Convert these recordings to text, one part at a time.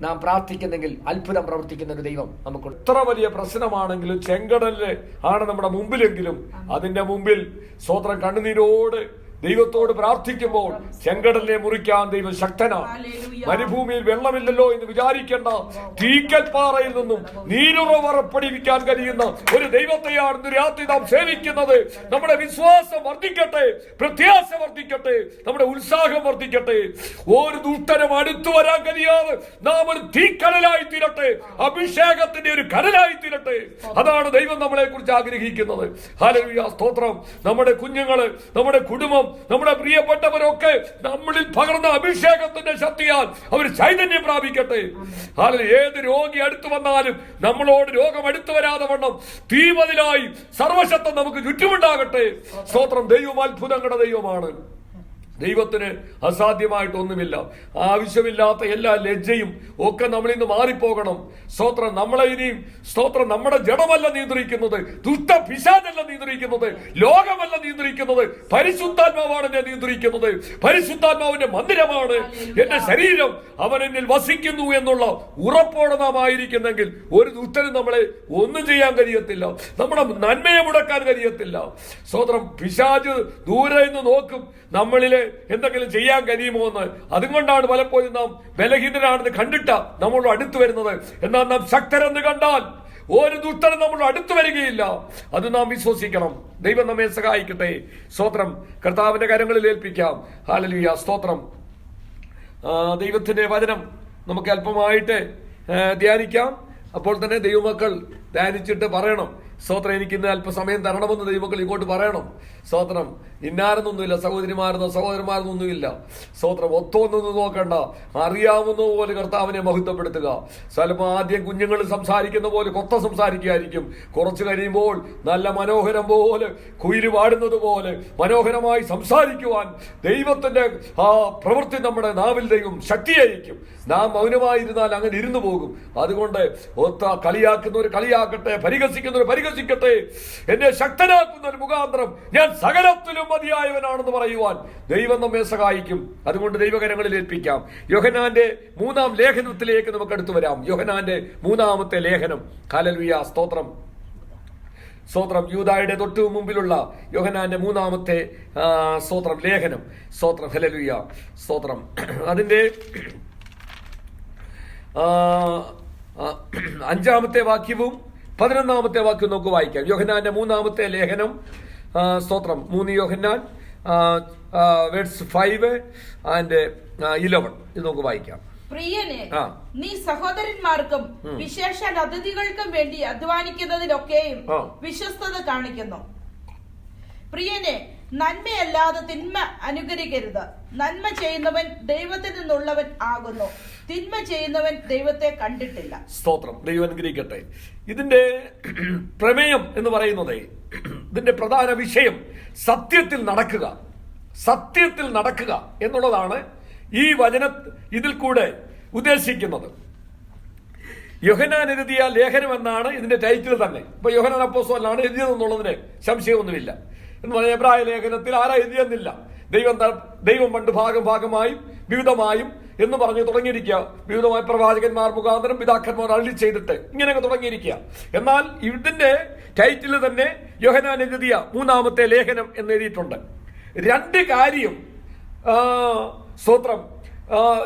നാം പ്രാർത്ഥിക്കുന്നെങ്കിൽ അത്ഭുതം പ്രവർത്തിക്കുന്ന ഒരു ദൈവം നമുക്ക്. എത്ര വലിയ പ്രശ്നമാണെങ്കിലും ചെങ്കടലില് ആണ് നമ്മുടെ മുമ്പിലെങ്കിലും അതിന്റെ മുമ്പിൽ സ്തോത്രം കണ്ണുനീരോട് ദൈവത്തോട് പ്രാർത്ഥിക്കുമ്പോൾ ചെങ്കടലിനെ മുറിക്കാൻ ദൈവം ശക്തനാണ്. മരുഭൂമിയിൽ വെള്ളമില്ലല്ലോ എന്ന് വിചാരിക്കേണ്ട, തീക്കൽപ്പാറയിൽ നിന്നും നീരുറവറപ്പടിപ്പിക്കാൻ കഴിയുന്ന ഒരു ദൈവത്തെയാണ് ഇന്ന് രാത്രി നാം സേവിക്കുന്നത്. നമ്മുടെ വിശ്വാസം വർദ്ധിക്കട്ടെ, പ്രത്യാശ വർദ്ധിക്കട്ടെ, നമ്മുടെ ഉത്സാഹം വർദ്ധിക്കട്ടെ. ഒരു ദുഷ്ടനും അടുത്തു വരാൻ കഴിയാതെ നാം ഒരു തീക്കടലായി തീരട്ടെ, അഭിഷേകത്തിന്റെ ഒരു കടലായി തീരട്ടെ. അതാണ് ദൈവം നമ്മളെ കുറിച്ച് ആഗ്രഹിക്കുന്നത്. ഹല്ലേലൂയ, സ്തോത്രം. നമ്മുടെ കുഞ്ഞുങ്ങള്, നമ്മുടെ കുടുംബം, നമ്മുടെ പ്രിയപ്പെട്ടവരൊക്കെ നമ്മളിൽ പകർന്ന അഭിഷേകത്തിന്റെ ശക്തിയാൽ അവർ ചൈതന്യം പ്രാപിക്കട്ടെ. ഏത് രോഗി അടുത്തു വന്നാലും നമ്മളോട് രോഗം അടുത്തു വരാതെ വണ്ണം തീമതിലായി സർവശക്തം നമുക്ക് ചുറ്റുമുണ്ടാകട്ടെ. സ്തോത്രം. ദൈവം അത്ഭുതങ്ങളുടെ ദൈവമാണ്. ദൈവത്തിന് അസാധ്യമായിട്ടൊന്നുമില്ല. ആവശ്യമില്ലാത്ത എല്ലാ ലജ്ജയും ഒക്കെ നമ്മളിൽ നിന്ന് മാറിപ്പോകണം. സ്തോത്രം. നമ്മളെ ഇനിയും സ്തോത്രം നമ്മുടെ ജഡമല്ല നിയന്ത്രിക്കുന്നത്, ദുഷ്ട പിശാചല്ല നിയന്ത്രിക്കുന്നത്, ലോകമല്ല നിയന്ത്രിക്കുന്നത്, പരിശുദ്ധാത്മാവാണ് എന്നെ നിയന്ത്രിക്കുന്നത്. പരിശുദ്ധാത്മാവിന്റെ മന്ദിരമാണ് എന്റെ ശരീരം, അവൻ എന്നിൽ വസിക്കുന്നു എന്നുള്ള ഉറപ്പോടെ നാം ആയിരിക്കുന്നെങ്കിൽ ഒരു ദുഷ്ടനും നമ്മളെ ഒന്നും ചെയ്യാൻ കഴിയത്തില്ല, നമ്മുടെ നന്മയെ മുടക്കാൻ കഴിയത്തില്ല. സ്തോത്രം. പിശാച് ദൂരെ നിന്ന് നോക്കും നമ്മളിലെ എന്തെങ്കിലും ചെയ്യാൻ കഴിയുമോ എന്ന്. അതുകൊണ്ടാണ് പലപ്പോഴും നാം ബലഹീനരാണെന്ന് കണ്ടിട്ട നമ്മളോട് അടുത്തു വരുന്നത്. എന്നാൽ നാം ശക്തരെന്ന് കണ്ടാൽ ഒരു ദുഷ്ടനും നമ്മളോട് അടുത്തു വരികയില്ല. അത് നാം വിശ്വസിക്കണം. ദൈവം നമ്മെ സഹായിക്കട്ടെ. സ്തോത്രം. കർത്താവിന്റെ കരങ്ങളിൽ ഏൽപ്പിക്കാം. ഹല്ലേലൂയ, സ്തോത്രം. ദൈവത്തിന്റെ വചനം നമുക്ക് അല്പമായിട്ട് ധ്യാനിക്കാം. അപ്പോൾ തന്നെ ദൈവമക്കൾ ധ്യാനിച്ചിട്ട് പറയണം, സ്തോത്രം, എനിക്ക് ഇന്ന് അല്പസമയം തരണമെന്ന് ദൈവമക്കൾ ഇങ്ങോട്ട് പറയണം. സ്തോത്രം. ഇന്നാരെന്നൊന്നുമില്ല, സഹോദരിമാരെന്നോ സഹോദരന്മാരെന്നൊന്നുമില്ല. സ്തോത്രം. ഒത്തൊന്നും നോക്കണ്ട, അറിയാവുന്ന പോലെ കർത്താവിനെ മഹത്വപ്പെടുത്തുക. ചിലപ്പോൾ ആദ്യം കുഞ്ഞുങ്ങൾ സംസാരിക്കുന്ന പോലെ കൊത്ത സംസാരിക്കുകയായിരിക്കും. കുറച്ചു കഴിയുമ്പോൾ നല്ല മനോഹരം പോലെ കുയില് പാടുന്നത് പോലെ മനോഹരമായി സംസാരിക്കുവാൻ ദൈവത്തിന്റെ ആ പ്രവൃത്തി നമ്മുടെ നാവിൽ ദൈവം ശക്തിയായിരിക്കും. നാം മൗനമായിരുന്നാൽ അങ്ങനെ ഇരുന്നു പോകും. അതുകൊണ്ട് കളിയാക്കുന്നവർ കളിയാക്കട്ടെ, പരിഹസിക്കുന്നവർ പരിഹസിക്കട്ടെ, എന്നെ ശക്തനാക്കുന്ന ഒരു മുഖാന്തരം ഞാൻ സകലത്തിലും മതിയായവനാണെന്ന് പറയുവാൻ ദൈവം നമ്മെ സഹായിക്കും. അതുകൊണ്ട് ദൈവകരങ്ങളിൽ ഏൽപ്പിക്കാം. യോഹന്നാന്റെ 3-ാം ലേഖനത്തിലേക്ക് നമുക്ക് അടുത്തു വരാം. യോഹന്നാന്റെ 3-ാമത്തെ ലേഖനം. ഹല്ലേലൂയ, സ്തോത്രം. സ്തോത്രം. യൂദായുടെ തൊട്ടു മുമ്പിലുള്ള യോഹന്നാന്റെ 3-ാമത്തെ സ്തോത്രം ലേഖനം. സ്തോത്രം. ഹല്ലേലൂയ, സ്തോത്രം. അതിന്റെ 5-ാമത്തെ വാക്യവും 11-ാമത്തെ വാക്യം നമുക്ക് വായിക്കാം. യോഹന്നാന്റെ 3-ാമത്തെ ലേഖനം. സ്തോത്രം. 3 യോഹന്നാൻ വേഴ്സ് 5 and 11 ഇത് നമുക്ക് വായിക്കാം. പ്രിയനെ, നീ സഹോദരന്മാർക്കും വിശേഷ അതിഥികൾക്കും വേണ്ടി അധ്വാനിക്കുന്നതിലൊക്കെയും വിശ്വസ്തത കാണിക്കുന്നു. പ്രിയനെ, നന്മയല്ലാതെ തിന്മ അനുകരിക്കരുത്. നന്മ ചെയ്യുന്നവൻ ദൈവത്തിൽ നിന്നുള്ളവൻ ആകുന്നു, തിന്മ ചെയ്യുന്നവൻ ദൈവത്തെ കണ്ടിട്ടില്ല. സ്തോത്രം. ദൈവം അനുഗ്രഹിക്കട്ടെ. ഇതിന്റെ പ്രമേയം എന്ന് പറയുന്നത്, ഇതിന്റെ പ്രധാന വിഷയം സത്യത്തിൽ നടക്കുക, സത്യത്തിൽ നടക്കുക എന്നുള്ളതാണ് ഈ ഇതിൽ കൂടെ ഉദ്ദേശിക്കുന്നത്. യോഹന്നാൻ എഴുതിയ ലേഖനം എന്നാണ് ഇതിന്റെ ടൈറ്റിൽ തന്നെ. ഇപ്പൊ യോഹന്നാൻ അപ്പോസ്തലനാണ് എഴുതിയതെന്നുള്ളതിന് സംശയമൊന്നുമില്ല. എന്ന് പറഞ്ഞ എബ്രായ ലേഖനത്തിൽ ആരാ എഴുതിയെന്നില്ല. ദൈവം പണ്ട് ഭാഗമായും വിവിധമായും എന്ന് പറഞ്ഞ് തുടങ്ങിയിരിക്കുക. വിവിധമായ പ്രവാചകന്മാർ മുഖാന്തരം പിതാക്കന്മാർ അരുളി ചെയ്തിട്ട് ഇങ്ങനെയൊക്കെ തുടങ്ങിയിരിക്കുക. എന്നാൽ ഇതിന്റെ ടൈറ്റിൽ തന്നെ യോഹന്നാൻ എഴുതിയ 3-ാമത്തെ ലേഖനം എന്ന് എഴുതിയിട്ടുണ്ട്. 2 കാര്യം സ്തോത്രം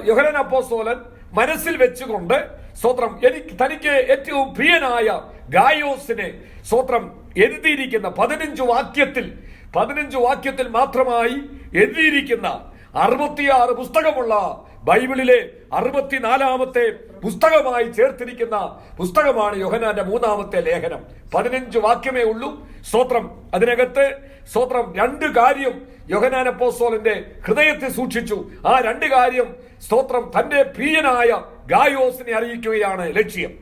യോഹന്നാൻ അപ്പോസ്തലൻ മനസ്സിൽ വെച്ചുകൊണ്ട് സ്തോത്രം തനിക്ക് ഏറ്റവും പ്രിയനായ ഗായോസിനെ സ്തോത്രം എഴുതിയിരിക്കുന്ന 15 വാക്യത്തിൽ മാത്രമായി എഴുതിയിരിക്കുന്ന 66 പുസ്തകമുള്ള ബൈബിളിലെ 64-ാമത്തെ പുസ്തകമായി ചേർത്തിരിക്കുന്ന പുസ്തകമാണ് യോഹന്നാന്റെ 3-ാമത്തെ ലേഖനം. 15 വാക്യമേ ഉള്ളൂ. സ്തോത്രം. അതിനകത്ത് സ്തോത്രം 2 കാര്യം യോഹന്നാൻ അപ്പോസ്തലന്റെ ഹൃദയത്തെ സൂക്ഷിച്ചു. ആ 2 കാര്യം സ്തോത്രം തന്റെ പ്രിയനായ ഗായോസിനെ അറിയിക്കുകയാണ് ലക്ഷ്യം.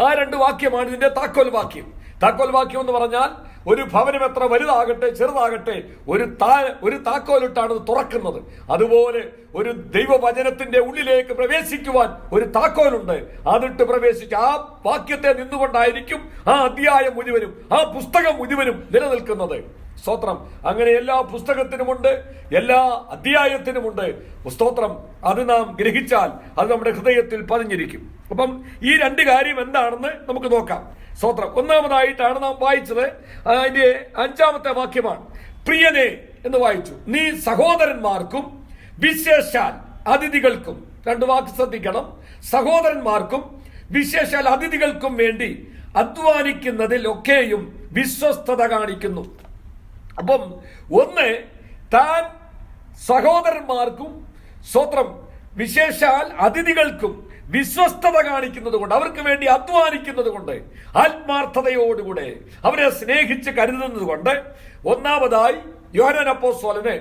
ആ 2 വാക്യമാണ് ഇതിന്റെ താക്കോൽ വാക്യം. താക്കോൽ വാക്യം എന്ന് പറഞ്ഞാൽ ഒരു ഭവനം എത്ര വലുതാകട്ടെ ചെറുതാകട്ടെ ഒരു താക്കോലിട്ടാണ് തുറക്കുന്നത്. അതുപോലെ ഒരു ദൈവവചനത്തിന്റെ ഉള്ളിലേക്ക് പ്രവേശിക്കുവാൻ ഒരു താക്കോലുണ്ട്. അതിട്ട് പ്രവേശിച്ച് ആ വാക്യത്തെ നിന്നുകൊണ്ടായിരിക്കും ആ അധ്യായം മുഴുവനും ആ പുസ്തകം മുഴുവനും നിലനിൽക്കുന്നത്. സ്തോത്രം. അങ്ങനെ എല്ലാ പുസ്തകത്തിനുമുണ്ട്, എല്ലാ അധ്യായത്തിനുമുണ്ട്. സ്തോത്രം. അത് നാം ഗ്രഹിച്ചാൽ അത് നമ്മുടെ ഹൃദയത്തിൽ പതിഞ്ഞിരിക്കും. അപ്പം ഈ രണ്ട് കാര്യം എന്താണെന്ന് നമുക്ക് നോക്കാം. സ്തോത്രം. ഒന്നാമതായിട്ടാണ് നാം വായിച്ചത്, അതിന്റെ 5-ാമത്തെ വാക്യമാണ്. പ്രിയനെ എന്ന് വായിച്ചു. നീ സഹോദരന്മാർക്കും വിശേഷാൽ അതിഥികൾക്കും, രണ്ട് വാക്ക് ശ്രദ്ധിക്കണം, സഹോദരന്മാർക്കും വിശേഷാൽ അതിഥികൾക്കും വേണ്ടി അധ്വാനിക്കുന്നതിൽ ഒക്കെയും വിശ്വസ്തത കാണിക്കുന്നു. അപ്പം ഒന്ന്, താൻ സഹോദരന്മാർക്കും സ്തോത്രം വിശേഷാൽ അതിഥികൾക്കും വിശ്വസ്തത കാണിക്കുന്നത് കൊണ്ട്, അവർക്ക് വേണ്ടി അധ്വാനിക്കുന്നത് കൊണ്ട്, ആത്മാർത്ഥതയോടുകൂടെ അവരെ സ്നേഹിച്ച് കരുതുന്നത് കൊണ്ട്, ഒന്നാമതായി യോഹന്നാൻ അപ്പോസ്തലനെ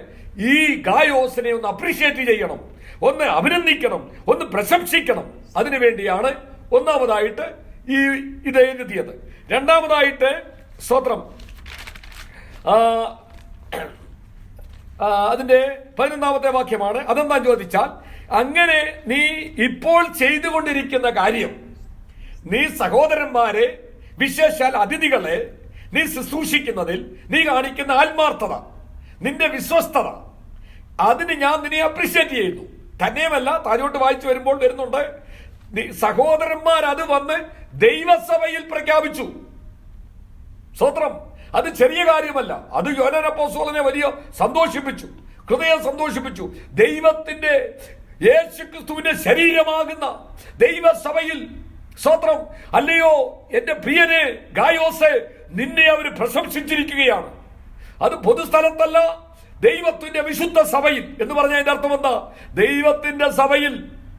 ഈ ഗായോസിനെ ഒന്ന് അപ്രീഷിയേറ്റ് ചെയ്യണം, ഒന്ന് അഭിനന്ദിക്കണം, ഒന്ന് പ്രശംസിക്കണം. അതിനുവേണ്ടിയാണ് ഒന്നാമതായിട്ട് ഇത് എഴുതിയത്. രണ്ടാമതായിട്ട് സ്തോത്രം അതിന്റെ 11-ാമത്തെ വാക്യമാണ്. അതെന്താ ചോദിച്ചാൽ, അങ്ങനെ നീ ഇപ്പോൾ ചെയ്തുകൊണ്ടിരിക്കുന്ന കാര്യം, നീ സഹോദരന്മാരെ വിശേഷാൽ അതിഥികളെ നീ ശുശ്രൂഷിക്കുന്നതിൽ നീ കാണിക്കുന്ന ആത്മാർത്ഥത, നിന്റെ വിശ്വസ്തത, അതിന് ഞാൻ നിന്നെ അപ്രീഷിയേറ്റ് ചെയ്യുന്നു. തന്നെയുമല്ല, താഴോട്ട് വായിച്ചു വരുമ്പോൾ വരുന്നുണ്ട്, സഹോദരന്മാർ അത് വന്ന് ദൈവസഭയിൽ പ്രഖ്യാപിച്ചു. സ്തോത്രം. അത് ചെറിയ കാര്യമല്ല. അത് യോഹന്നാൻ അപ്പോസ്തലനെ വലിയ സന്തോഷിപ്പിച്ചു, ഹൃദയം സന്തോഷിപ്പിച്ചു. ദൈവത്തിന്റെ യേശുക്രിസ്തുവിന്റെ ശരീരമാകുന്ന ദൈവസഭയിൽ, സ്തോത്രം, അല്ലയോ എന്റെ പ്രിയനെ ഗായോസെ, നിന്നെ അവർ പ്രശംസിച്ചിരിക്കുകയാണ്. അത് പൊതുസ്ഥലത്തല്ല, ദൈവത്തിന്റെ വിശുദ്ധ സഭയിൽ. എന്ന് പറഞ്ഞ അതിന്റെ അർത്ഥം എന്താ? ദൈവത്തിന്റെ സഭയിൽ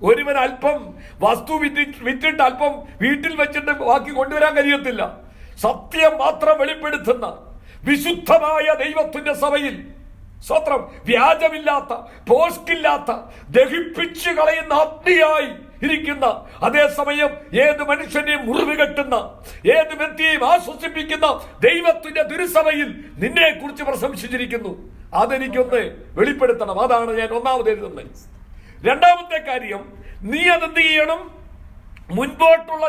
ഒരുവൻ അല്പം വസ്തു വിറ്റിട്ട് അല്പം വീട്ടിൽ വെച്ചിട്ട് ബാക്കി കൊണ്ടുവരാൻ കഴിയത്തില്ല. സത്യം മാത്രം വെളിപ്പെടുത്തുന്ന വിശുദ്ധമായ ദൈവത്തിന്റെ സഭയിൽ, സ്തോത്രം, വ്യാജമില്ലാത്ത, പോസ്റ്റില്ലാത്ത, ദഹിപ്പിച്ചു കളയുന്ന അഗ്നിയായി ഇരിക്കുന്ന, അതേസമയം ഏത് മനുഷ്യനെയും മുറിവ് കെട്ടുന്ന, ഏത് വ്യക്തിയെയും ആശ്വസിപ്പിക്കുന്ന ദൈവത്തിന്റെ തിരുസഭയിൽ നിന്നെ കുറിച്ച് പ്രശംസിച്ചിരിക്കുന്നു. അതെനിക്കൊന്ന് വെളിപ്പെടുത്തണം. അതാണ് ഞാൻ ഒന്നാമത് എഴുതുന്നത്. രണ്ടാമത്തെ കാര്യം, നീ അതെന്ത് ചെയ്യണം? മുൻപോട്ടുള്ള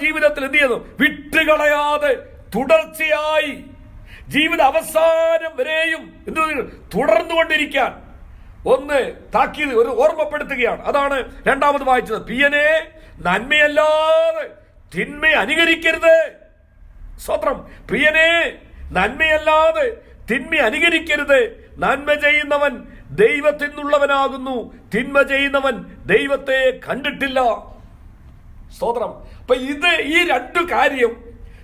ജീവിതത്തിൽ എന്ത് ചെയ്യുന്നു? വിട്ടുകളയാതെ തുടർച്ചയായി ജീവിത അവസാനം വരെയും എന്ത് തുടർന്നുകൊണ്ടിരിക്കാൻ ഒന്ന് താക്കീത്, ഒരു ഓർമ്മപ്പെടുത്തുകയാണ്. അതാണ് രണ്ടാമത് വായിച്ചത്. പ്രിയനെ, നന്മയല്ലാതെ തിന്മ അനുകരിക്കരുത്. സ്തോത്രം. പ്രിയനെ, നന്മയല്ലാതെ തിന്മ അനുകരിക്കരുത്. നന്മ ചെയ്യുന്നവൻ ദൈവത്തിൽ നിന്നുള്ളവനാകുന്നു, തിന്മ ചെയ്യുന്നവൻ ദൈവത്തെ കണ്ടിട്ടില്ല. സ്തോത്രം. അപ്പൊ ഈ രണ്ടു കാര്യം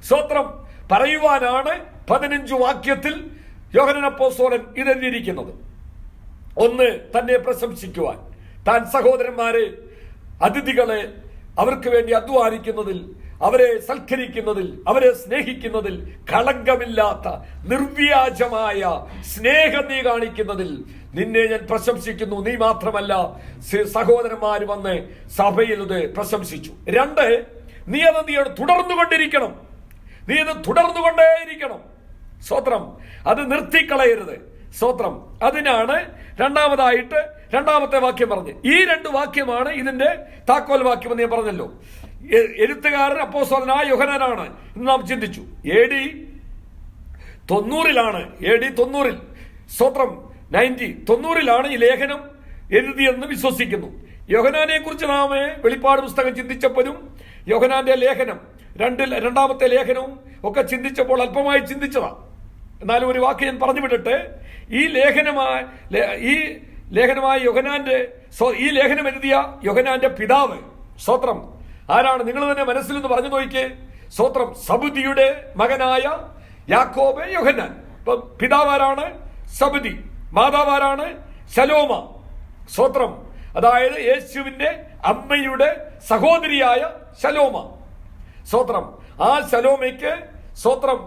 സ്തോത്രം പറയുവാനാണ് 15 വാക്യത്തിൽ യോഹന്നാൻ അപ്പോസ്തലൻ ഇതെഴുതിയിരിക്കുന്നത്. ഒന്ന്, തന്നെ പ്രശംസിക്കുവാൻ, താൻ സഹോദരന്മാരെ അതിഥികളെ അവർക്ക് വേണ്ടി അധ്വാനിക്കുന്നതിൽ, അവരെ സൽക്കരിക്കുന്നതിൽ, അവരെ സ്നേഹിക്കുന്നതിൽ, കളങ്കമില്ലാത്ത നിർവ്യാജമായ സ്നേഹം നീ കാണിക്കുന്നതിൽ നിന്നെ ഞാൻ പ്രശംസിക്കുന്നു. നീ മാത്രമല്ല, സഹോദരന്മാർ വന്ന് സഭയിൽ ഇത് പ്രശംസിച്ചു. 2, നീ അത് തുടർന്നുകൊണ്ടിരിക്കണം. നീ ഇത് തുടർന്നുകൊണ്ടേയിരിക്കണം. സ്തോത്രം. അത് നിർത്തിക്കളയരുത്. സ്തോത്രം. അതിനാണ് രണ്ടാമതായിട്ട് രണ്ടാമത്തെ വാക്യം പറഞ്ഞ്. ഈ 2 വാക്യമാണ് ഇതിന്റെ താക്കോൽ വാക്യം എന്ന് ഞാൻ പറഞ്ഞല്ലോ. എഴുത്തുകാരൻ അപ്പോസ്തലനായ യോഹന്നാനാണ് എന്ന് നാം ചിന്തിച്ചു. AD 90 സ്തോത്രം 90 ഈ ലേഖനം എഴുതിയെന്ന് വിശ്വസിക്കുന്നു. യോഹന്നാനെ കുറിച്ച് നാം വെളിപ്പാട് പുസ്തകം ചിന്തിച്ചപ്പോഴും യോഹന്നാന്റെ ലേഖനം രണ്ടാമത്തെ ലേഖനവും ഒക്കെ ചിന്തിച്ചപ്പോൾ അല്പമായി ചിന്തിച്ചതാണ്. എന്നാലും ഒരു വാക്ക് ഞാൻ പറഞ്ഞു വിട്ടിട്ട്, ഈ ലേഖനമായ യോഹന്നാന്റെ ഈ ലേഖനം എഴുതിയ യോഹന്നാന്റെ പിതാവ് സ്തോത്രം ആരാണ്? നിങ്ങൾ തന്നെ മനസ്സിൽ നിന്ന് പറഞ്ഞു നോക്കിയേ. സ്തോത്രം. സബുദിയുടെ മകനായ യാക്കോബ് യോഹന്നാൻ. ഇപ്പം പിതാവാരാണ്? സബുദി. മാതാവാരാണ്? ശലോമ. സ്തോത്രം. അതായത് യേശുവിന്റെ അമ്മയുടെ സഹോദരിയായ ശലോമ. സ്തോത്രം. ആ ശലോമയ്ക്ക് സ്തോത്രം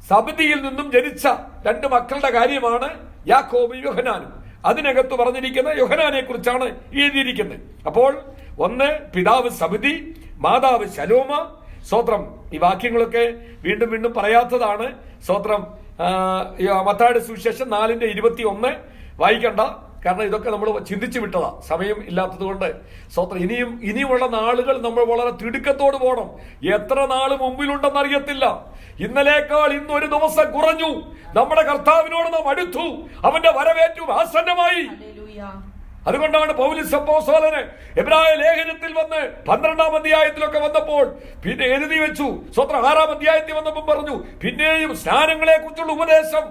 സബദിയിൽ നിന്നും ജനിച്ച 2 മക്കളുടെ കാര്യമാണ് യാക്കോബും യോഹന്നാനും. അതിനകത്ത് പറഞ്ഞിരിക്കുന്ന യോഹന്നാനെ കുറിച്ചാണ് എഴുതിയിരിക്കുന്നത്. അപ്പോൾ ഒന്ന്, പിതാവ് സബദി, മാതാവ് ശലോമ. സ്തോത്രം. ഈ വാക്യങ്ങളൊക്കെ വീണ്ടും വീണ്ടും പറയാത്തതാണ്. സ്തോത്രം. മത്തായിയുടെ സുവിശേഷം 4:21 വായിക്കണ്ട. കാരണം ഇതൊക്കെ നമ്മൾ ചിന്തിച്ചു വിട്ടതാ, സമയം ഇല്ലാത്തത് കൊണ്ട്. സ്വത്രം ഇനിയുമുള്ള നാളുകൾ നമ്മൾ വളരെ തിടുക്കത്തോട് പോകണം. എത്ര നാള് മുമ്പിലുണ്ടെന്ന് അറിയത്തില്ല. ഇന്നലേക്കാൾ ഇന്ന് ഒരു ദിവസം കുറഞ്ഞു. നമ്മുടെ കർത്താവിനോട് നാം അടുത്തു, അവന്റെ വരവേറ്റവും ആസന്നമായി. അതുകൊണ്ടാണ് പൗലോസ് അപ്പോസ്തലൻ എബ്രായ ലേഖനത്തിൽ വന്ന് 12-ാം അധ്യായത്തിലൊക്കെ വന്നപ്പോൾ പിന്നെ എഴുതി വെച്ചു. സ്വത്രം 6-ാം അധ്യായത്തിൽ വന്നപ്പോൾ പറഞ്ഞു, പിന്നെയും സ്നാനങ്ങളെ കുറിച്ചുള്ള ഉപദേശം,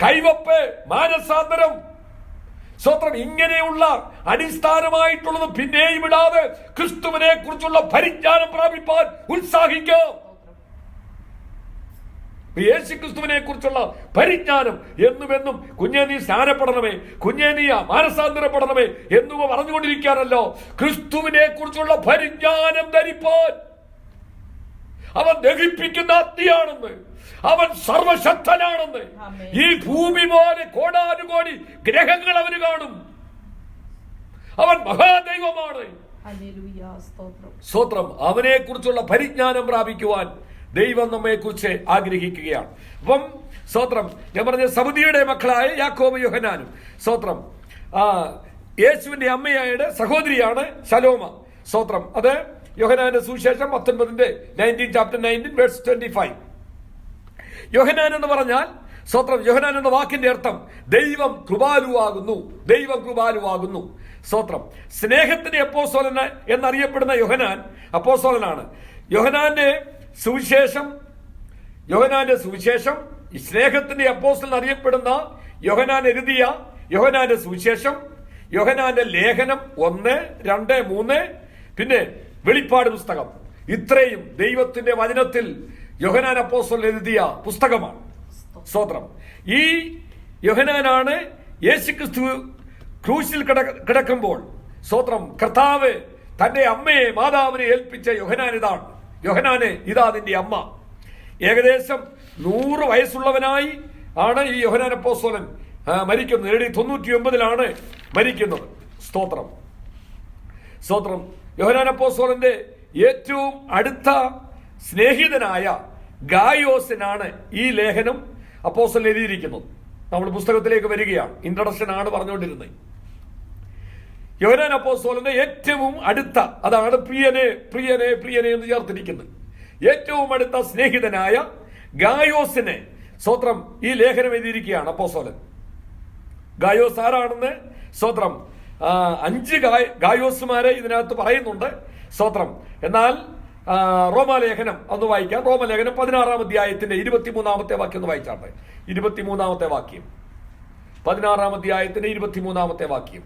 കൈവപ്പ്, മാനസാന്തരം, സ്വത്രം ഇങ്ങനെയുള്ള അടിസ്ഥാനമായിട്ടുള്ളത് പിന്നെയും ഇടാതെ ക്രിസ്തുവിനെ കുറിച്ചുള്ള പരിജ്ഞാനം പ്രാപിപ്പാൻ ഉത്സാഹിക്കാം. യേശു ക്രിസ്തുവിനെ കുറിച്ചുള്ള പരിജ്ഞാനം എന്നുമെന്നും കുഞ്ഞേ നീ സ്നാനപ്പെടണമേ, കുഞ്ഞേ നീ മാനസാന്തരപ്പെടണമേ എന്നുവ പറഞ്ഞുകൊണ്ടിരിക്കാനല്ലോ. ക്രിസ്തുവിനെ കുറിച്ചുള്ള പരിജ്ഞാനം ധരിപ്പാൻ. അവൻ ദഹിപ്പിക്കുന്ന അഗ്നിയാണെന്ന്, അവൻ സർവശക്തനാണെന്ന്. ഈ ഭൂമി പോലെ കോടാനുകോടി ഗ്രഹങ്ങൾ അവന് കാണും. അവൻ മഹാദൈവമാണ്. സ്തോത്രം. അവനെ കുറിച്ചുള്ള പരിജ്ഞാനം പ്രാപിക്കുവാൻ ദൈവം നമ്മെ കുറിച്ച് ആഗ്രഹിക്കുകയാണ്. അപ്പം സ്തോത്രം, ഞാൻ പറഞ്ഞ സബദിയുടെ മക്കളായ യാക്കോബ് യോഹന്നാനും, സ്തോത്രം, യേശുവിന്റെ അമ്മയായുടെ സഹോദരിയാണ് ശലോമ. സ്തോത്രം. അത് യോഹന്നാന്റെ സുവിശേഷം 19 ചാപ്റ്റർ 19 വേഴ്സ് 25. യോഹന്നാൻ എന്ന് പറഞ്ഞാൽ, സ്തോത്രം, യോഹന്നാൻ എന്ന വാക്കിന്റെ അർത്ഥം ദൈവം കൃപാലുവാകുന്നു, ദൈവം കൃപാലുവാകുന്നു. സ്തോത്രം. സ്നേഹത്തിന്റെ അപ്പോസ്തലൻ എന്നറിയപ്പെടുന്ന യോഹന്നാൻ അപ്പോസ്തലനാണ്. യോഹന്നാന്റെ സുവിശേഷം സ്നേഹത്തിന്റെ അപ്പോസ്തലൻ അറിയപ്പെടുന്ന യോഹന്നാൻ എഴുതിയ യോഹന്നാന്റെ സുവിശേഷം, യോഹന്നാന്റെ ലേഖനം 1, 2, 3, പിന്നെ വെളിപ്പാട് പുസ്തകം, ഇത്രയും ദൈവത്തിന്റെ വചനത്തിൽ യോഹന്നാൻ അപ്പോസ്തലൻ എഴുതിയ പുസ്തകമാണ്. സ്തോത്രം. ഈ യോഹന്നാനാണ് യേശുക്രിസ്തു ക്രൂശിൽ കിടക്കുമ്പോൾ, സ്തോത്രം, കർത്താവ് തന്റെ അമ്മയെ മാതാവിനെ ഏൽപ്പിച്ച യോഹന്നാൻ ഇതാണ്. യോഹന്നാനെ ഇതാ നിന്റെ അമ്മ. ഏകദേശം 100 വയസ്സുള്ളവനായി ആണ് ഈ യോഹന്നാൻ അപ്പോസ്തലൻ മരിക്കുന്നത്. 99 മരിക്കുന്നത്. സ്തോത്രം. സ്തോത്രം. യോഹന്നാൻ അപ്പോസ്തലന്റെ ഏറ്റവും അടുത്ത സ്നേഹിതനായ ഗായോസിനാണ് ഈ ലേഖനം അപ്പോസ്തലൻ എഴുതിയിരിക്കുന്നത്. നമ്മൾ പുസ്തകത്തിലേക്ക് വരികയാണ്. ഇൻട്രൊഡക്ഷൻ ആണ് പറഞ്ഞുകൊണ്ടിരുന്നത്. യോഹന്നാൻ അപ്പോസ്തലന്റെ ഏറ്റവും അടുത്ത, അതാണ് പ്രിയനെ പ്രിയനെ പ്രിയനെ എന്ന് ചേർത്തിരിക്കുന്നത്, ഏറ്റവും അടുത്ത സ്നേഹിതനായ ഗായോസിനെ, സ്തോത്രം, ഈ ലേഖനം എഴുതിയിരിക്കുകയാണ് അപ്പോസ്തലൻ. ഗായോസ് ആരാണെന്ന്, സ്തോത്രം, 5 ഗായോസുമാരെ ഇതിനകത്ത് പറയുന്നുണ്ട്. സ്തോത്രം. എന്നാൽ റോമാലേഖനം ഒന്ന് വായിക്കാം. റോമാലേഖനം 16-ാം അധ്യായത്തിന്റെ 23-ാമത്തെ വാക്യം ഒന്ന് വായിച്ചാട്ടെ. 23-ാമത്തെ വാക്യം, 16-ാം അധ്യായത്തിന്റെ 23-ാമത്തെ വാക്യം.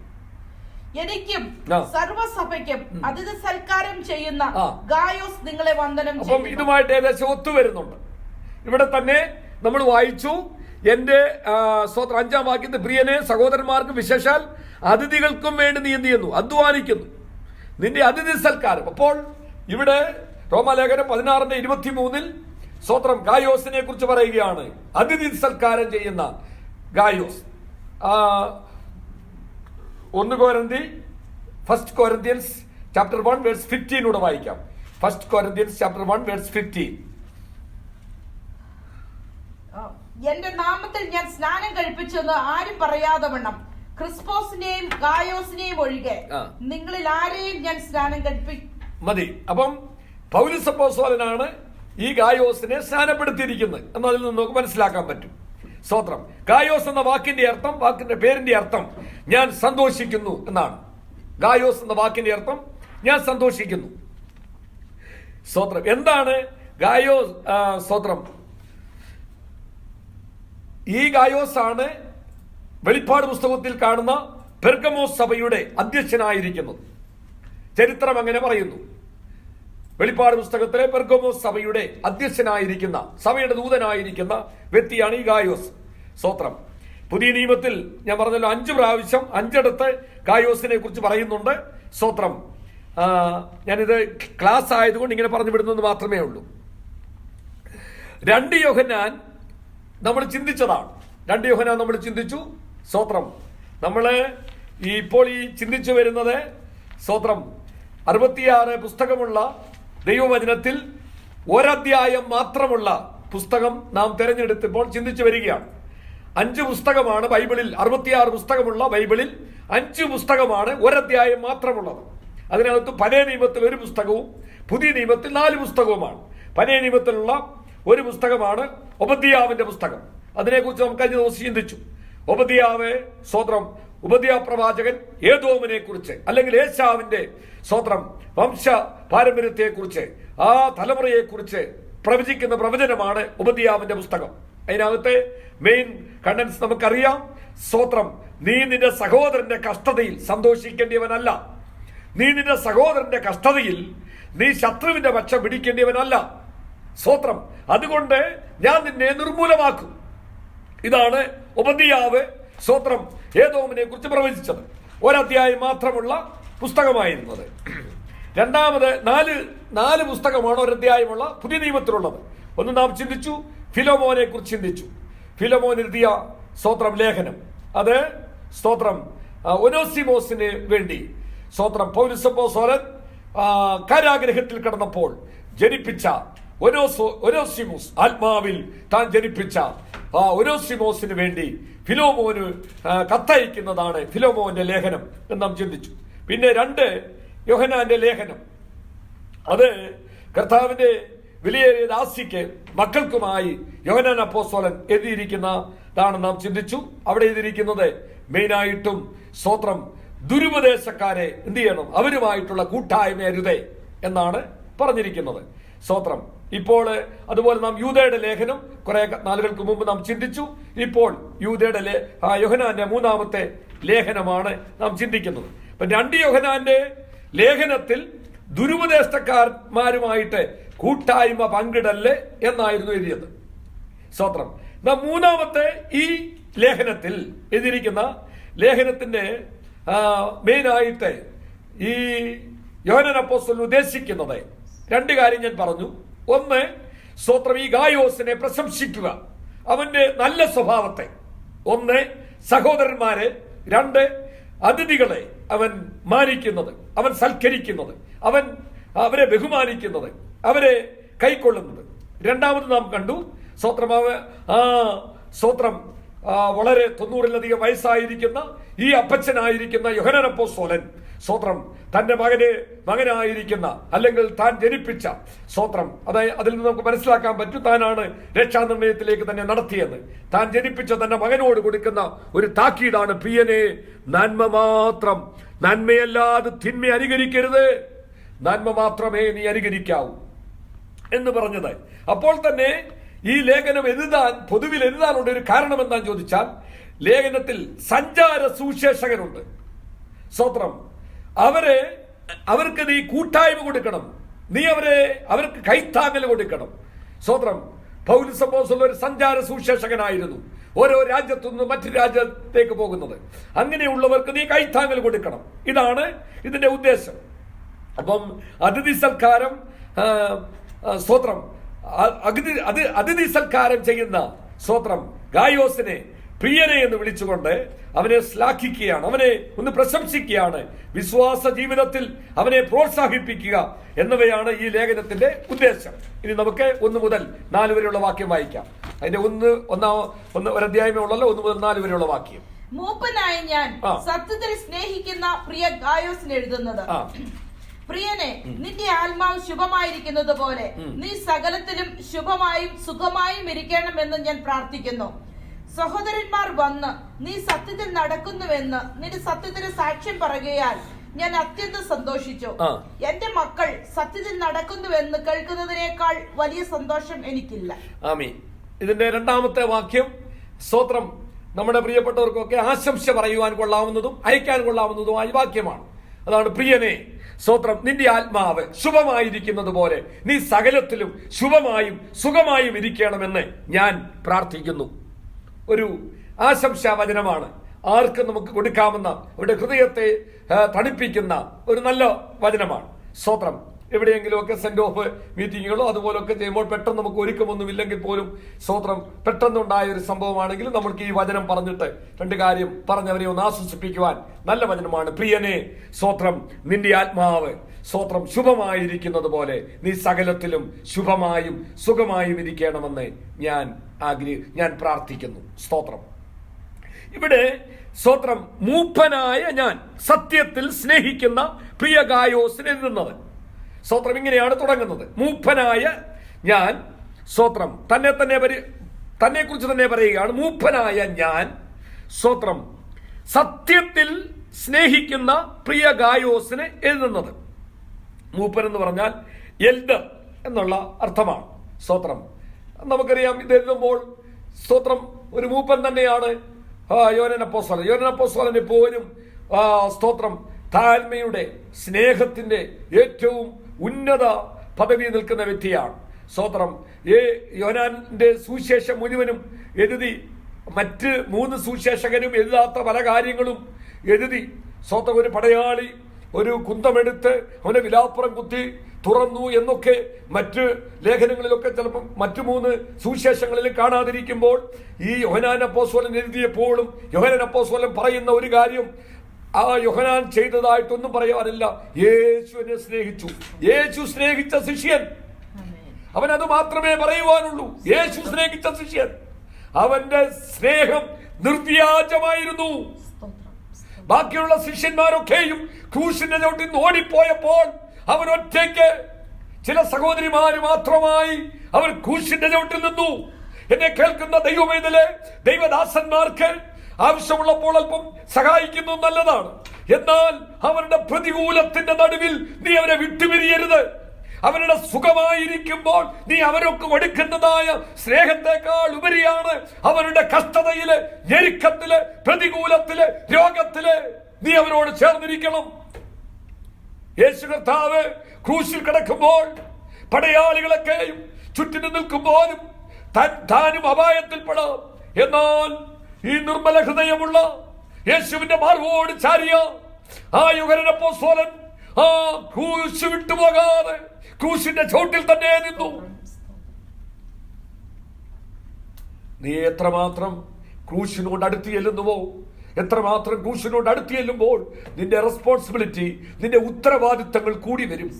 എനിക്കും സർവസഭയ്ക്കും അതിഥി സൽക്കാരം ചെയ്യുന്ന ഗായോസ് നിങ്ങളെ വന്ദനം ചെയ്യുന്നു. അപ്പം ഇതുമായിട്ട് ഏകദേശം ഒത്തുവരുന്നുണ്ട്. ഇവിടെ തന്നെ നമ്മൾ വായിച്ചു, എന്റെ സ്തോത്രം 5-ാം വാക്യത്തിൽ പ്രിയനെ സഹോദരന്മാർക്കും വിശേഷാൽ അതിഥികൾക്കും വേണ്ടി നീ എന്ത് ചെയ്യുന്നു, അധ്വാനിക്കുന്നു, നിന്റെ അതിഥി സൽക്കാരം. അപ്പോൾ ഇവിടെ റോമാലേഖനം 16-23 സ്തോത്രം ഗായോസിനെ കുറിച്ച് പറയുകയാണ്. അതിഥി സൽക്കാരം ചെയ്യുന്ന ഗായോസ്. 1 Corinthians chapter 1 verse 15 കൂടെ വായിക്കാം. 1 Corinthians chapter 1 verse 15. എന്റെ നാമത്തിൽ ഞാൻ സ്നാനം കഴിപ്പിച്ചെന്ന് ആരും പറയാതെ വണ്ണം ക്രിസ്പോസിനെയും ഗായോസിനെയും ഒഴികെ നിങ്ങളിൽ ആരെയും ഞാൻ സ്നാനം മതി. അപ്പം പൗലോസ് അപ്പോസ്തലനാണ് ഈ ഗായോസിനെ സ്നാനപ്പെടുത്തിയിരിക്കുന്നത് എന്നതിൽ നിന്ന് നമുക്ക് മനസ്സിലാക്കാൻ പറ്റും. സ്തോത്രം. ഗായോസ് എന്ന വാക്കിന്റെ അർത്ഥം, വാക്കിന്റെ പേരിന്റെ അർത്ഥം ഞാൻ സന്തോഷിക്കുന്നു എന്നാണ്. ഗായോസ് എന്ന വാക്കിന്റെ അർത്ഥം ഞാൻ സന്തോഷിക്കുന്നു. സ്തോത്രം. എന്താണ് ഗായോസ്? സ്തോത്രം. ഈ ഗായോസ് ആണ് വെളിപ്പാട് പുസ്തകത്തിൽ കാണുന്ന പെർഗമോസ് സഭയുടെ അധ്യക്ഷനായിരിക്കുന്നത്. ചരിത്രം അങ്ങനെ പറയുന്നു. വെളിപ്പാട് പുസ്തകത്തിലെ പെർഗമോസ് സഭയുടെ അധ്യക്ഷനായിരിക്കുന്ന, സഭയുടെ ദൂതനായിരിക്കുന്ന വ്യക്തിയാണ് ഈ ഗായോസ്. സ്തോത്രം. പുതിയ നിയമത്തിൽ ഞാൻ പറഞ്ഞല്ലോ 5 പ്രാവശ്യം 5 ഗായോസിനെ കുറിച്ച് പറയുന്നുണ്ട്. സ്തോത്രം. ഞാനിത് ക്ലാസ് ആയതുകൊണ്ട് ഇങ്ങനെ പറഞ്ഞു വിടുന്നത് മാത്രമേ ഉള്ളൂ. 2 യോഹന്നാൻ നമ്മൾ ചിന്തിച്ചതാണ്. 2 യോഹന്നാൻ നമ്മൾ ചിന്തിച്ചു. സ്തോത്രം. നമ്മള് ഇപ്പോൾ ഈ ചിന്തിച്ചു വരുന്നത്, സ്തോത്രം, 66 പുസ്തകമുള്ള ദൈവവചനത്തിൽ 1 അധ്യായം മാത്രമുള്ള പുസ്തകം നാം തിരഞ്ഞെടുത്തപ്പോൾ ചിന്തിച്ചു വരികയാണ്. 5 പുസ്തകമാണ് ബൈബിളിൽ. 66 പുസ്തകമുള്ള ബൈബിളിൽ 5 പുസ്തകമാണ് ഒരധ്യായം മാത്രമുള്ളത്. അതിനകത്ത് പഴയ നിയമത്തിൽ 1 പുസ്തകവും പുതിയ നിയമത്തിൽ 4 പുസ്തകവുമാണ്. പഴയ നിയമത്തിലുള്ള ഒരു പുസ്തകമാണ് ഒബദ്യാവിന്റെ പുസ്തകം. അതിനെക്കുറിച്ച് നമുക്ക് കഴിഞ്ഞ ദിവസം ചിന്തിച്ചു. ഒബദ്യാവ് സ്തോത്രം, ഉപദ്യാ പ്രവാചകൻ ഏദോമിനെ കുറിച്ച് അല്ലെങ്കിൽ ഏശാവിന്റെ സ്തോത്രം വംശ പാരമ്പര്യത്തെ കുറിച്ച്, ആ തലമുറയെ കുറിച്ച് പ്രവചിക്കുന്ന പ്രവചനമാണ് ഉപദ്യാവിന്റെ പുസ്തകം. അതിനകത്തെ മെയിൻ കണ്ടൻസ് നമുക്കറിയാം. സ്തോത്രം, നീ നിന്റെ സഹോദരന്റെ കഷ്ടതയിൽ സന്തോഷിക്കേണ്ടിയവനല്ല. നീ നിന്റെ സഹോദരന്റെ കഷ്ടതയിൽ നീ ശത്രുവിന്റെ പക്ഷം പിടിക്കേണ്ടിയവനല്ല. സ്തോത്രം, അതുകൊണ്ട് ഞാൻ നിന്നെ നിർമൂലമാക്കും. ഇതാണ് ഉപദ്യാവ് സ്തോത്രം ഏദോമിനെ കുറിച്ച് പ്രവചിച്ചത്. ഒരധ്യായം മാത്രമുള്ള പുസ്തകമായിരുന്നത്. രണ്ടാമത് 4 പുസ്തകമാണ് ഒരധ്യായമുള്ള പുതിയ നിയമത്തിലുള്ളത്. ഒന്ന് നാം ചിന്തിച്ചു, ഫിലോമോനെ കുറിച്ച് ചിന്തിച്ചു. ഫിലോമോൻ എഴുതിയ സ്തോത്രം ലേഖനം, അത് സ്തോത്രം ഒനോസിമോസിന് വേണ്ടി സ്തോത്രം പൗലോസ് അപ്പോസ്തലൻ കാരാഗൃഹത്തിൽ കിടന്നപ്പോൾ ജനിപ്പിച്ച ഒനോസിമോസ്, ആത്മാവിൽ താൻ ജനിപ്പിച്ച ഒനോസിമോസിന് വേണ്ടി ഫിലോമോന് കത്തയക്കുന്നതാണ് ഫിലോമോന്റെ ലേഖനം എന്ന് നാം ചിന്തിച്ചു. പിന്നെ 2 യോഹന്നാന്റെ ലേഖനം, അത് കർത്താവിന്റെ വിലയേറിയ ദാസിക്ക് മക്കൾക്കുമായി യോഹന്നാൻ അപ്പോസ്തലൻ എഴുതിയിരിക്കുന്നതാണ് നാം ചിന്തിച്ചു. അവിടെ എഴുതിയിരിക്കുന്നത് മെയിനായിട്ടും സ്തോത്രം ദുരുപദേശക്കാരെ എന്ത് ചെയ്യണം, അവരുമായിട്ടുള്ള കൂട്ടായ്മ അരുതേ എന്നാണ് പറഞ്ഞിരിക്കുന്നത്. സ്തോത്രം, ഇപ്പോൾ അതുപോലെ നാം യൂദയുടെ ലേഖനം കുറെ നാളുകൾക്ക് മുമ്പ് നാം ചിന്തിച്ചു. ഇപ്പോൾ യൂദയുടെ യോഹന്നാന്റെ 3-ാമത്തെ ലേഖനമാണ് നാം ചിന്തിക്കുന്നത്. അപ്പൊ 2 യോഹന്നാന്റെ ലേഖനത്തിൽ ദുരുപദേഷ്ടക്കാരന്മാരുമായിട്ട് കൂട്ടായ്മ പങ്കിടല്ലേ എന്നായിരുന്നു എഴുതിയത്. സ്തോത്രം, നാം 3-ാമത്തെ ഈ ലേഖനത്തിൽ എഴുതിയിരിക്കുന്ന ലേഖനത്തിന്റെ മെയിനായിട്ട് ഈ യോഹന്നാൻ അപ്പോസ്തലൻ ഉദ്ദേശിക്കുന്നത് 2 കാര്യം ഞാൻ പറഞ്ഞു. ഒന്ന്, സ്തോത്രം, ഈ ഗായോസിനെ പ്രശംസിക്കുക, അവന്റെ നല്ല സ്വഭാവത്തെ. ഒന്ന്, സഹോദരന്മാരെ. 2, അതിഥികളെ അവൻ മാനിക്കുന്നത്, അവൻ സൽക്കരിക്കുന്നത്, അവൻ അവരെ ബഹുമാനിക്കുന്നത്, അവരെ കൈക്കൊള്ളുന്നത്. രണ്ടാമത് നാം കണ്ടു സ്തോത്രം, സ്തോത്രം വളരെ 90-ലധികം വയസ്സായിരിക്കുന്ന ഈ അപ്പച്ചനായിരിക്കുന്ന യോഹന്നാൻ അപ്പോസ്തലൻ സ്തോത്രം തന്റെ മകനായിരിക്കുന്ന അല്ലെങ്കിൽ താൻ ജനിപ്പിച്ച സ്തോത്രം, അതായത് അതിൽ നിന്ന് നമുക്ക് മനസ്സിലാക്കാൻ പറ്റും താനാണ് രക്ഷാനിർണയത്തിലേക്ക് തന്നെ നടത്തിയെന്ന്. താൻ ജനിപ്പിച്ച തന്റെ മകനോട് കൊടുക്കുന്ന ഒരു താക്കീതാണ്, പ്രിയനെ നന്മ മാത്രം, നന്മയല്ലാതെ തിന്മ അനുകരിക്കരുത്, നന്മ മാത്രമേ നീ അനുകരിക്കാവൂ എന്ന് പറഞ്ഞത്. അപ്പോൾ തന്നെ ഈ ലേഖനം പൊതുവിൽ എഴുതാനുള്ള ഒരു കാരണം എന്താന്ന് ചോദിച്ചാൽ, ലേഖനത്തിൽ സഞ്ചാര സുവിശേഷകരുണ്ട്. സ്തോത്രം, അവർക്ക് നീ കൂട്ടായ്മ കൊടുക്കണം, നീ അവർക്ക് കൈത്താങ്ങൽ കൊടുക്കണം. സ്തോത്രം, പൗലോസ് അപ്പോസ്തലൻ ഒരു സഞ്ചാര സുവിശേഷകനായിരുന്നു, ഓരോ രാജ്യത്തു നിന്ന് മറ്റു രാജ്യത്തേക്ക് പോകുന്നത്. അങ്ങനെയുള്ളവർക്ക് നീ കൈത്താങ്ങൽ കൊടുക്കണം. ഇതാണ് ഇതിന്റെ ഉദ്ദേശം. അപ്പം അതിഥി സൽക്കാരം, സ്തോത്രം, അതിഥി സൽക്കാരം ചെയ്യുന്ന സ്തോത്രം ഗായോസിനെ പ്രിയനെ എന്ന് വിളിച്ചുകൊണ്ട് അവനെ ശ്ലാഘിക്കുകയാണ്, അവനെ ഒന്ന് പ്രശംസിക്കുകയാണ്, വിശ്വാസ ജീവിതത്തിൽ അവനെ പ്രോത്സാഹിപ്പിക്കുക എന്നിവയാണ് ഈ ലേഖനത്തിന്റെ ഉദ്ദേശം. ഇനി നമുക്ക് 1 മുതൽ 4 വരെയുള്ള വാക്യം വായിക്കാം. അതിന്റെ ഒരധ്യായമേ ഉള്ളല്ലോ, 1 മുതൽ 4 വരെയുള്ള വാക്യം. മൂപ്പനായ ഞാൻ സത്യത്തിൽ സ്നേഹിക്കുന്ന പ്രിയ ഗായോസിന് എഴുതുന്നത്, പ്രിയനെ, നിന്റെ ആത്മാവ് ശുഭമായിരിക്കുന്നത് പോലെ നീ സകലത്തിലും ശുഭമായും സുഖമായും ഇരിക്കണമെന്ന് ഞാൻ പ്രാർത്ഥിക്കുന്നു. സഹോദരന്മാർ വന്ന് നീ സത്യത്തിൽ നടക്കുന്നുവെന്ന് നിന്റെ സത്യത്തിന് സാക്ഷ്യം പറയുകയാൽ ഞാൻ അത്യന്തം സന്തോഷിച്ചു. എന്റെ മക്കൾ സത്യത്തിൽ നടക്കുന്നുവെന്ന് കേൾക്കുന്നതിനേക്കാൾ വലിയ സന്തോഷം എനിക്കില്ല. ആമീൻ. ഇതിന്റെ 2-ാമത്തെ വാക്യം സ്തോത്രം നമ്മുടെ പ്രിയപ്പെട്ടവർക്കൊക്കെ ആശംസ പറയുവാൻ കൊള്ളാവുന്നതും അയക്കാൻ കൊള്ളാവുന്നതുമായ വാക്യമാണ്. അതാണ്, പ്രിയനെ സ്തോത്രം, നിന്റെ ആത്മാവ് ശുഭമായിരിക്കുന്നത് പോലെ നീ സകലത്തിലും ശുഭമായും സുഖമായും ഇരിക്കണമെന്ന് ഞാൻ പ്രാർത്ഥിക്കുന്നു. ഒരു ആശംസാ വചനമാണ്, ആർക്കും നമുക്ക് കൊടുക്കാവുന്ന, അവരുടെ ഹൃദയത്തെ തണുപ്പിക്കുന്ന ഒരു നല്ല വചനമാണ്. സ്തോത്രം, എവിടെയെങ്കിലുമൊക്കെ സെന്റ് ഓഫ് മീറ്റിങ്ങുകളോ അതുപോലൊക്കെ ചെയ്യുമ്പോൾ പെട്ടെന്ന് നമുക്ക് ഒരുക്കമൊന്നുമില്ലെങ്കിൽ പോലും സ്തോത്രം പെട്ടെന്നുണ്ടായ ഒരു സംഭവമാണെങ്കിലും നമുക്ക് ഈ വചനം പറഞ്ഞിട്ട് 2 കാര്യം പറഞ്ഞവരെ ഒന്ന് ആശ്വസിപ്പിക്കുവാൻ നല്ല വചനമാണ്. പ്രിയനെ സ്തോത്രം, നിന്റെ ആത്മാവ് സ്തോത്രം ശുഭമായിരിക്കുന്നത് പോലെ നീ സകലത്തിലും ശുഭമായും സുഖമായും ഇരിക്കണമെന്ന് ഞാൻ പ്രാർത്ഥിക്കുന്നു. സ്തോത്രം. ഇവിടെ സ്തോത്രം മൂപ്പനായ ഞാൻ സത്യത്തിൽ സ്നേഹിക്കുന്ന പ്രിയ ഗായോസിന് എഴുതുന്നത്. സ്തോത്രം ഇങ്ങനെയാണ് തുടങ്ങുന്നത്. മൂപ്പനായ ഞാൻ, സ്തോത്രം തന്നെ കുറിച്ച് തന്നെ പറയുകയാണ്. മൂപ്പനായ ഞാൻ, സ്തോത്രം സത്യത്തിൽ സ്നേഹിക്കുന്ന പ്രിയ ഗായോസിന് എഴുതുന്നത്. മൂപ്പൻ എന്ന് പറഞ്ഞാൽ എൽഡർ എന്നുള്ള അർത്ഥമാണ്. സ്തോത്രം നമുക്കറിയാം, ഇത് എഴുതുമ്പോൾ സ്തോത്രം ഒരു മൂപ്പൻ തന്നെയാണ് യോഹന്നാൻ അപ്പോസ്തലൻ പോലും സ്തോത്രം താഴ്മയുടെ സ്നേഹത്തിന്റെ ഏറ്റവും ഉന്നത പദവി നിൽക്കുന്ന വ്യക്തിയാണ്. സ്തോത്രം യോഹന്നാന്റെ സുവിശേഷം മുഴുവനും എഴുതി, മറ്റ് 3 സുവിശേഷകരും എഴുതാത്ത പല കാര്യങ്ങളും എഴുതി. സ്തോത്രം ഒരു പടയാളി ഒരു കുന്തമെടുത്ത് അവനെ വിലാപ്പുറം കുത്തി തുറന്നു എന്നൊക്കെ മറ്റ് ലേഖനങ്ങളിലൊക്കെ ചിലപ്പോൾ മറ്റു 3 സുവിശേഷങ്ങളിൽ കാണാതിരിക്കുമ്പോൾ ഈ യോഹന്നാൻ അപ്പോസ്തലൻ എഴുതിയപ്പോഴും യോഹന്നാൻ അപ്പോസ്തലൻ പറയുന്ന ഒരു കാര്യം, ആ യോഹന്നാൻ ചെയ്തതായിട്ടൊന്നും പറയാനില്ല. യേശുവിനെ സ്നേഹിച്ചു. യേശു സ്നേഹിച്ച ശിഷ്യൻ, അവനത് മാത്രമേ പറയുവാനുള്ളൂ. യേശു സ്നേഹിച്ച ശിഷ്യൻ, അവന്റെ സ്നേഹം നിർവ്യാജമായിരുന്നു. ബാക്കിയുള്ള ശിഷ്യന്മാരൊക്കെയും ക്രൂശിന്റെ ചവിട്ടിൽ നിന്ന് ഓടിപ്പോയപ്പോൾ അവൻ ഒറ്റയ്ക്ക് ചില സഹോദരിമാര് മാത്രമായി അവർ ക്രൂശിന്റെ ചവിട്ടിൽ നിന്നു. എന്നെ കേൾക്കുന്ന ദൈവമേതലെ ദൈവദാസന്മാർക്ക് ആവശ്യമുള്ളപ്പോൾ അല്പം സഹായിക്കുന്നു, നല്ലതാണ്. എന്നാൽ അവരുടെ പ്രതികൂലത്തിന്റെ നടുവിൽ നീ അവരെ വിട്ടുപിരിയരുത്. അവരുടെ സുഖമായിരിക്കുമ്പോൾ നീ അവരൊക്കെ കൊടുക്കുന്നതായ സ്നേഹത്തെക്കാൾ ഉപരിയാണ് അവരുടെ കഷ്ടതയില്, ഞെരുക്കത്തില്, പ്രതികൂലത്തില്, രോഗത്തില് നീ അവരോട് ചേർന്നിരിക്കണം. യേശു കർത്താവ് ക്രൂശിൽ കിടക്കുമ്പോൾ പടയാളികളൊക്കെയും ചുറ്റിനും നിൽക്കുമ്പോഴും താനും അപായത്തിൽപ്പെടാം. എന്നാൽ ഈ നിർമ്മല ഹൃദയമുള്ള യേശുവിന്റെ മാർവോട് ചാരിയ ആ യോഹന്നാൻ അപ്പോസ്തലൻ ആ ക്രൂശ് വിട്ടുപോകാതെ ക്രൂശിന്റെ ചോട്ടിൽ തന്നെ നിന്നു. നീ എത്രമാത്രം ക്രൂശിനോട് അടുത്ത് ചെല്ലുന്നുവോ, എത്രമാത്രം ക്രൂശിനോട് അടുത്ത് ചെല്ലുമ്പോൾ നിന്റെ റെസ്പോൺസിബിലിറ്റി, നിന്റെ ഉത്തരവാദിത്തങ്ങൾ കൂടി വരും.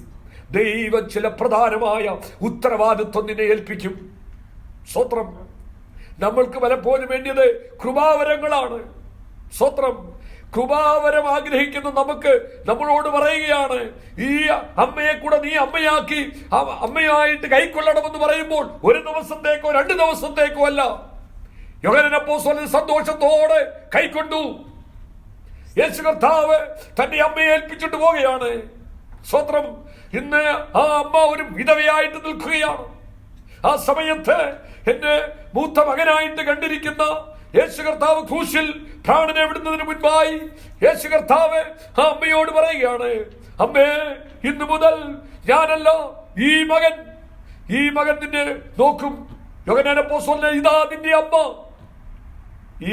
ദൈവം ചില പ്രധാനമായ ഉത്തരവാദിത്വം നിന്നെ ഏൽപ്പിക്കും. സ്തോത്രം. നമ്മൾക്ക് പലപ്പോഴും വേണ്ടിയത് കൃപാവരങ്ങളാണ്. സ്തോത്രം. കൃപാവരം ആഗ്രഹിക്കുന്ന നമുക്ക് നമ്മളോട് പറയുകയാണ്, ഈ അമ്മയെ കൂടെ നീ അമ്മയാക്കി അമ്മയായിട്ട് കൈക്കൊള്ളണമെന്ന് പറയുമ്പോൾ 1 ദിവസത്തേക്കോ 2 ദിവസത്തേക്കോ അല്ല. യോഹന്നാൻ അപ്പോസ്തലൻ സന്തോഷത്തോടെ കൈക്കൊണ്ടു. യേശു കർത്താവ് തന്റെ അമ്മയെ ഏൽപ്പിച്ചിട്ട് പോവുകയാണ്. സ്തോത്രം. ഇന്ന് ആ അമ്മ ഒരു വിധവയായിട്ട് നിൽക്കുകയാണ്. ആ സമയത്ത് എന്റെ മൂത്ത മകനായിട്ട് കണ്ടിരിക്കുന്ന യേശു കർത്താവ് ക്രൂശിൽ പ്രാണനെ വിടുന്നതിന് മുൻപായി യേശു കർത്താവ് ആ അമ്മയോട് പറയുകയാണ്, അമ്മേ, ഇന്നു മുതൽ ഞാനല്ല, ഈ മകൻ നിന്നെ നോക്കും. യോഹന്നാൻ അപ്പോസ്തലൻ, ഇതാ നിന്റെ അമ്മ.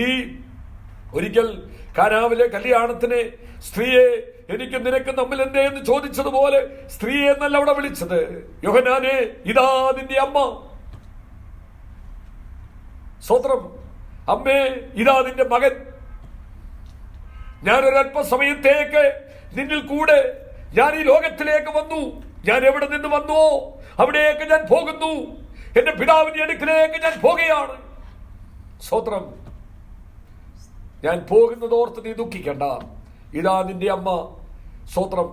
ഈ ഒരിക്കൽ കാനാവിലെ കല്യാണത്തിന് സ്ത്രീയെ എനിക്ക് നിനക്ക് തമ്മിൽ എന്തേ എന്ന് ചോദിച്ചതുപോലെ സ്ത്രീയെ എന്നല്ല അവിടെ വിളിച്ചത്. യോഹന്നാനെ, ഇതാ നിന്റെ അമ്മ. സ്തോത്രം. അമ്മേ, ഇതാ നിന്റെ മകൻ. ഞാനൊരല്പസമയത്തേക്ക് നിന്നിൽ കൂടെ ഞാൻ ഈ ലോകത്തിലേക്ക് വന്നു. ഞാൻ എവിടെ നിന്ന് വന്നുവോ അവിടേക്ക് ഞാൻ പോകുന്നു. എന്റെ പിതാവിന്റെ അടുക്കിലേക്ക് ഞാൻ പോകുകയാണ്. സ്തോത്രം. ഞാൻ പോകുന്നതോർത്ത് നീ ദുഃഖിക്കണ്ട. ഇതാ നിന്റെ അമ്മ. സ്തോത്രം.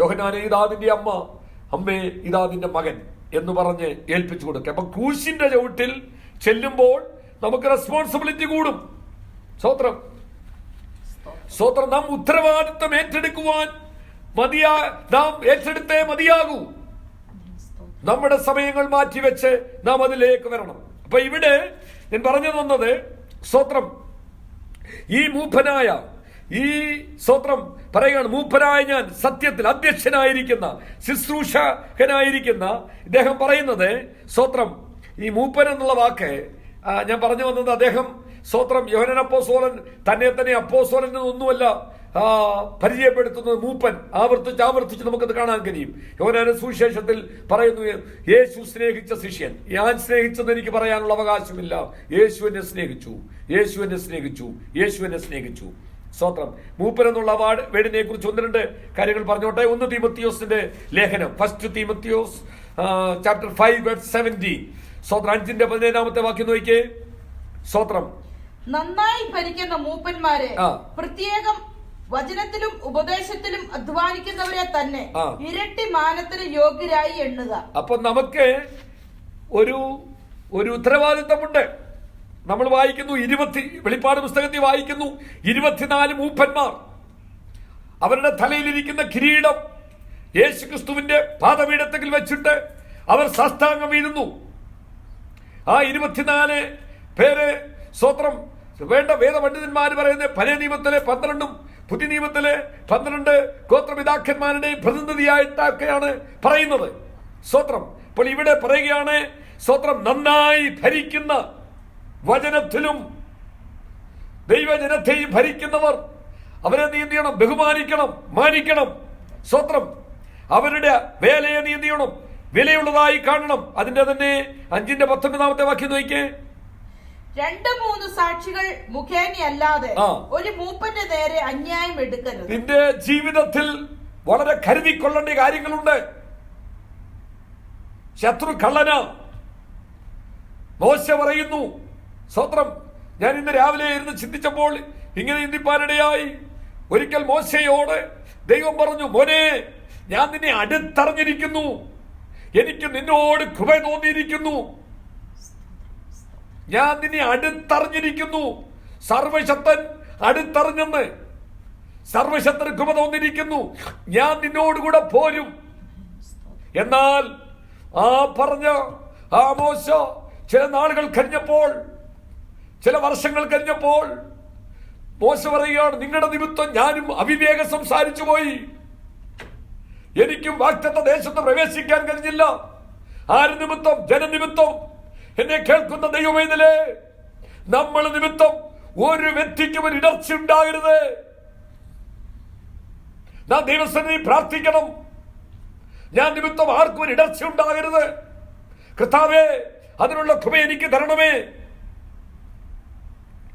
യോഹന്നാനെ, ഇതാ നിന്റെ അമ്മ. അമ്മേ, ഇതാ നിന്റെ മകൻ എന്ന് പറഞ്ഞ് ഏൽപ്പിച്ചു കൊടുക്കുക. അപ്പൊ ക്രൂശിന്റെ ചവിട്ടിൽ ചെല്ലുമ്പോൾ നമുക്ക് റെസ്പോൺസിബിലിറ്റി കൂടും. സ്തോത്രം. സ്തോത്രം. നാം ഉത്തരവാദിത്വം ഏറ്റെടുക്കുവാൻ നാം ഏറ്റെടുത്തേ മതിയാകൂ. നമ്മുടെ സമയങ്ങൾ മാറ്റിവെച്ച് നാം അതിലേക്ക് വരണം. അപ്പൊ ഇവിടെ ഞാൻ പറഞ്ഞു തന്നത്, സ്തോത്രം, ഈ മൂപ്പനായ ഈ സ്തോത്രം പറയുകയാണ്, മൂപ്പനായ ഞാൻ സത്യത്തിൽ അധ്യക്ഷനായിരിക്കുന്ന ശുശ്രൂഷകനായിരിക്കുന്ന ഇദ്ദേഹം പറയുന്നത്, സ്തോത്രം, ഈ മൂപ്പൻ എന്നുള്ള വാക്ക് ഞാൻ പറഞ്ഞു വന്നത്, അദ്ദേഹം സ്തോത്രം യോഹന്നാൻ അപ്പോസ്തലൻ തന്നെ അപ്പോസ്തലൻ ഒന്നുമല്ല പരിചയപ്പെടുത്തുന്നത്. മൂപ്പൻ ആവർത്തിച്ച് നമുക്കത് കാണാൻ കഴിയും. യോഹന്നാന്റെ സുവിശേഷത്തിൽ പറയുന്നു, യേശു സ്നേഹിച്ച ശിഷ്യൻ. ഞാൻ സ്നേഹിച്ചെന്ന് എനിക്ക് പറയാനുള്ള അവകാശമില്ല. യേശു എന്നെ സ്നേഹിച്ചു. സ്തോത്രം. മൂപ്പൻ എന്നുള്ള വേടിനെ കുറിച്ച് 1-2 കാര്യങ്ങൾ പറഞ്ഞോട്ടെ. 1 തീമോത്തിയോസിന്റെ ലേഖനം, 1 തീമോത്തിയോസ് chapter 5 verse 17. സ്തോത്രം. 5-ന്റെ 17-ാമത്തെ വാക്യം നോക്കിയേ. സ്തോത്രം. നന്നായി ഭരിക്കുന്ന മൂപ്പന്മാരെ ആ. പ്രത്യേകം വചനത്തിലും ഉപദേശത്തിലും അധ്വാനിക്കുന്നവരെ തന്നെ ആ. ഇരട്ടി മാനത്തിന് യോഗ്യരായി എണ്ണുക. അപ്പൊ നമുക്ക് ഒരു ഉത്തരവാദിത്തമുണ്ട്. നമ്മൾ വായിക്കുന്നു വെളിപ്പാട് പുസ്തകത്തിൽ വായിക്കുന്നു 24 മൂപ്പന്മാർ, അവരുടെ തലയിലിരിക്കുന്ന കിരീടം യേശുക്രിസ്തുവിന്റെ പാദപീഠത്തിൽ വെച്ചിട്ട് അവർ സാഷ്ടാംഗം വീഴുന്നു. ആ 24 പേര് സ്വത്രം വേണ്ട വേദപണ്ഡിതന്മാർ പറയുന്നത് പഴയ നിയമത്തിലെ 12 പുതിയ നിയമത്തിലെ 12 ഗോത്രപിതാക്കന്മാരുടെയും പ്രതിനിധിയായിട്ടൊക്കെയാണ് പറയുന്നത്. സ്വത്രം അപ്പോൾ ഇവിടെ പറയുകയാണ്, സ്വത്രം നന്നായി ഭരിക്കുന്ന, വചനത്തിലും ദൈവജനത്തെയും ഭരിക്കുന്നവർ, അവരെ നീ എന്ത് ചെയ്യണം? ബഹുമാനിക്കണം, മാനിക്കണം. സ്വത്രം അവരുടെ വേലയെ നീ എന്ത് ചെയ്യണം? വിലയുള്ളതായി കാണണം. അതിന്റെ തന്നെ 5:19 വാക്യം നോക്കിയേ. 2-3 സാക്ഷികൾ മുഖേനയല്ലാതെ ആ. ഒരു മൂപ്പന്റെ നേരെ അന്യായം എടുക്കരുത്. നിന്റെ ജീവിതത്തിൽ വളരെ കരുതിക്കൊള്ളേണ്ട കാര്യങ്ങളുണ്ട്. ശത്രു കള്ളന. മോശ പറയുന്നു, സ്വത്രം ഞാൻ ഇന്ന് രാവിലെ ഇരുന്ന് ചിന്തിച്ചപ്പോൾ ഇങ്ങനെ ചിന്തിപ്പാനിടയായി. ഒരിക്കൽ മോശയോട് ദൈവം പറഞ്ഞു, മോനെ, ഞാൻ നിന്നെ അടുത്തറിഞ്ഞിരിക്കുന്നു, എനിക്ക് നിന്നോട് കൃപ തോന്നിയിരിക്കുന്നു, ഞാൻ നിന്നെ അടുത്തറിഞ്ഞിരിക്കുന്നു. സർവശക്തൻ അടുത്തറിഞ്ഞെന്ന്, സർവശക്തൻ കൃപ തോന്നിയിരിക്കുന്നു, ഞാൻ നിന്നോടുകൂടെ പോരും. എന്നാൽ ആ പറഞ്ഞ ആ മോശ ചില നാളുകൾ കഴിഞ്ഞപ്പോൾ, ചില വർഷങ്ങൾ കഴിഞ്ഞപ്പോൾ മോശ പറയുകയാണ്, നിങ്ങളുടെ നിമിത്തം ഞാനും അവിവേകം സംസാരിച്ചു പോയി, എനിക്കും വാഗ്ദത്ത ദേശത്ത് പ്രവേശിക്കാൻ കഴിഞ്ഞില്ല. ആര് നിമിത്തം? ജനനിമിത്തം. എന്നെ കേൾക്കുന്ന ദൈവമേതലേ, നമ്മൾ നിമിത്തം ഒരു വ്യക്തിക്കും ഒരു ഇടർച്ച ഉണ്ടാകരുത്. നാം ദൈവസന്നിധി പ്രാർത്ഥിക്കണം. ഞാൻ നിമിത്തം ആർക്കും ഒരു ഇടർച്ച ഉണ്ടാകരുത്. കർത്താവേ, അതിനുള്ള കൃപ എനിക്ക് തരണമേ.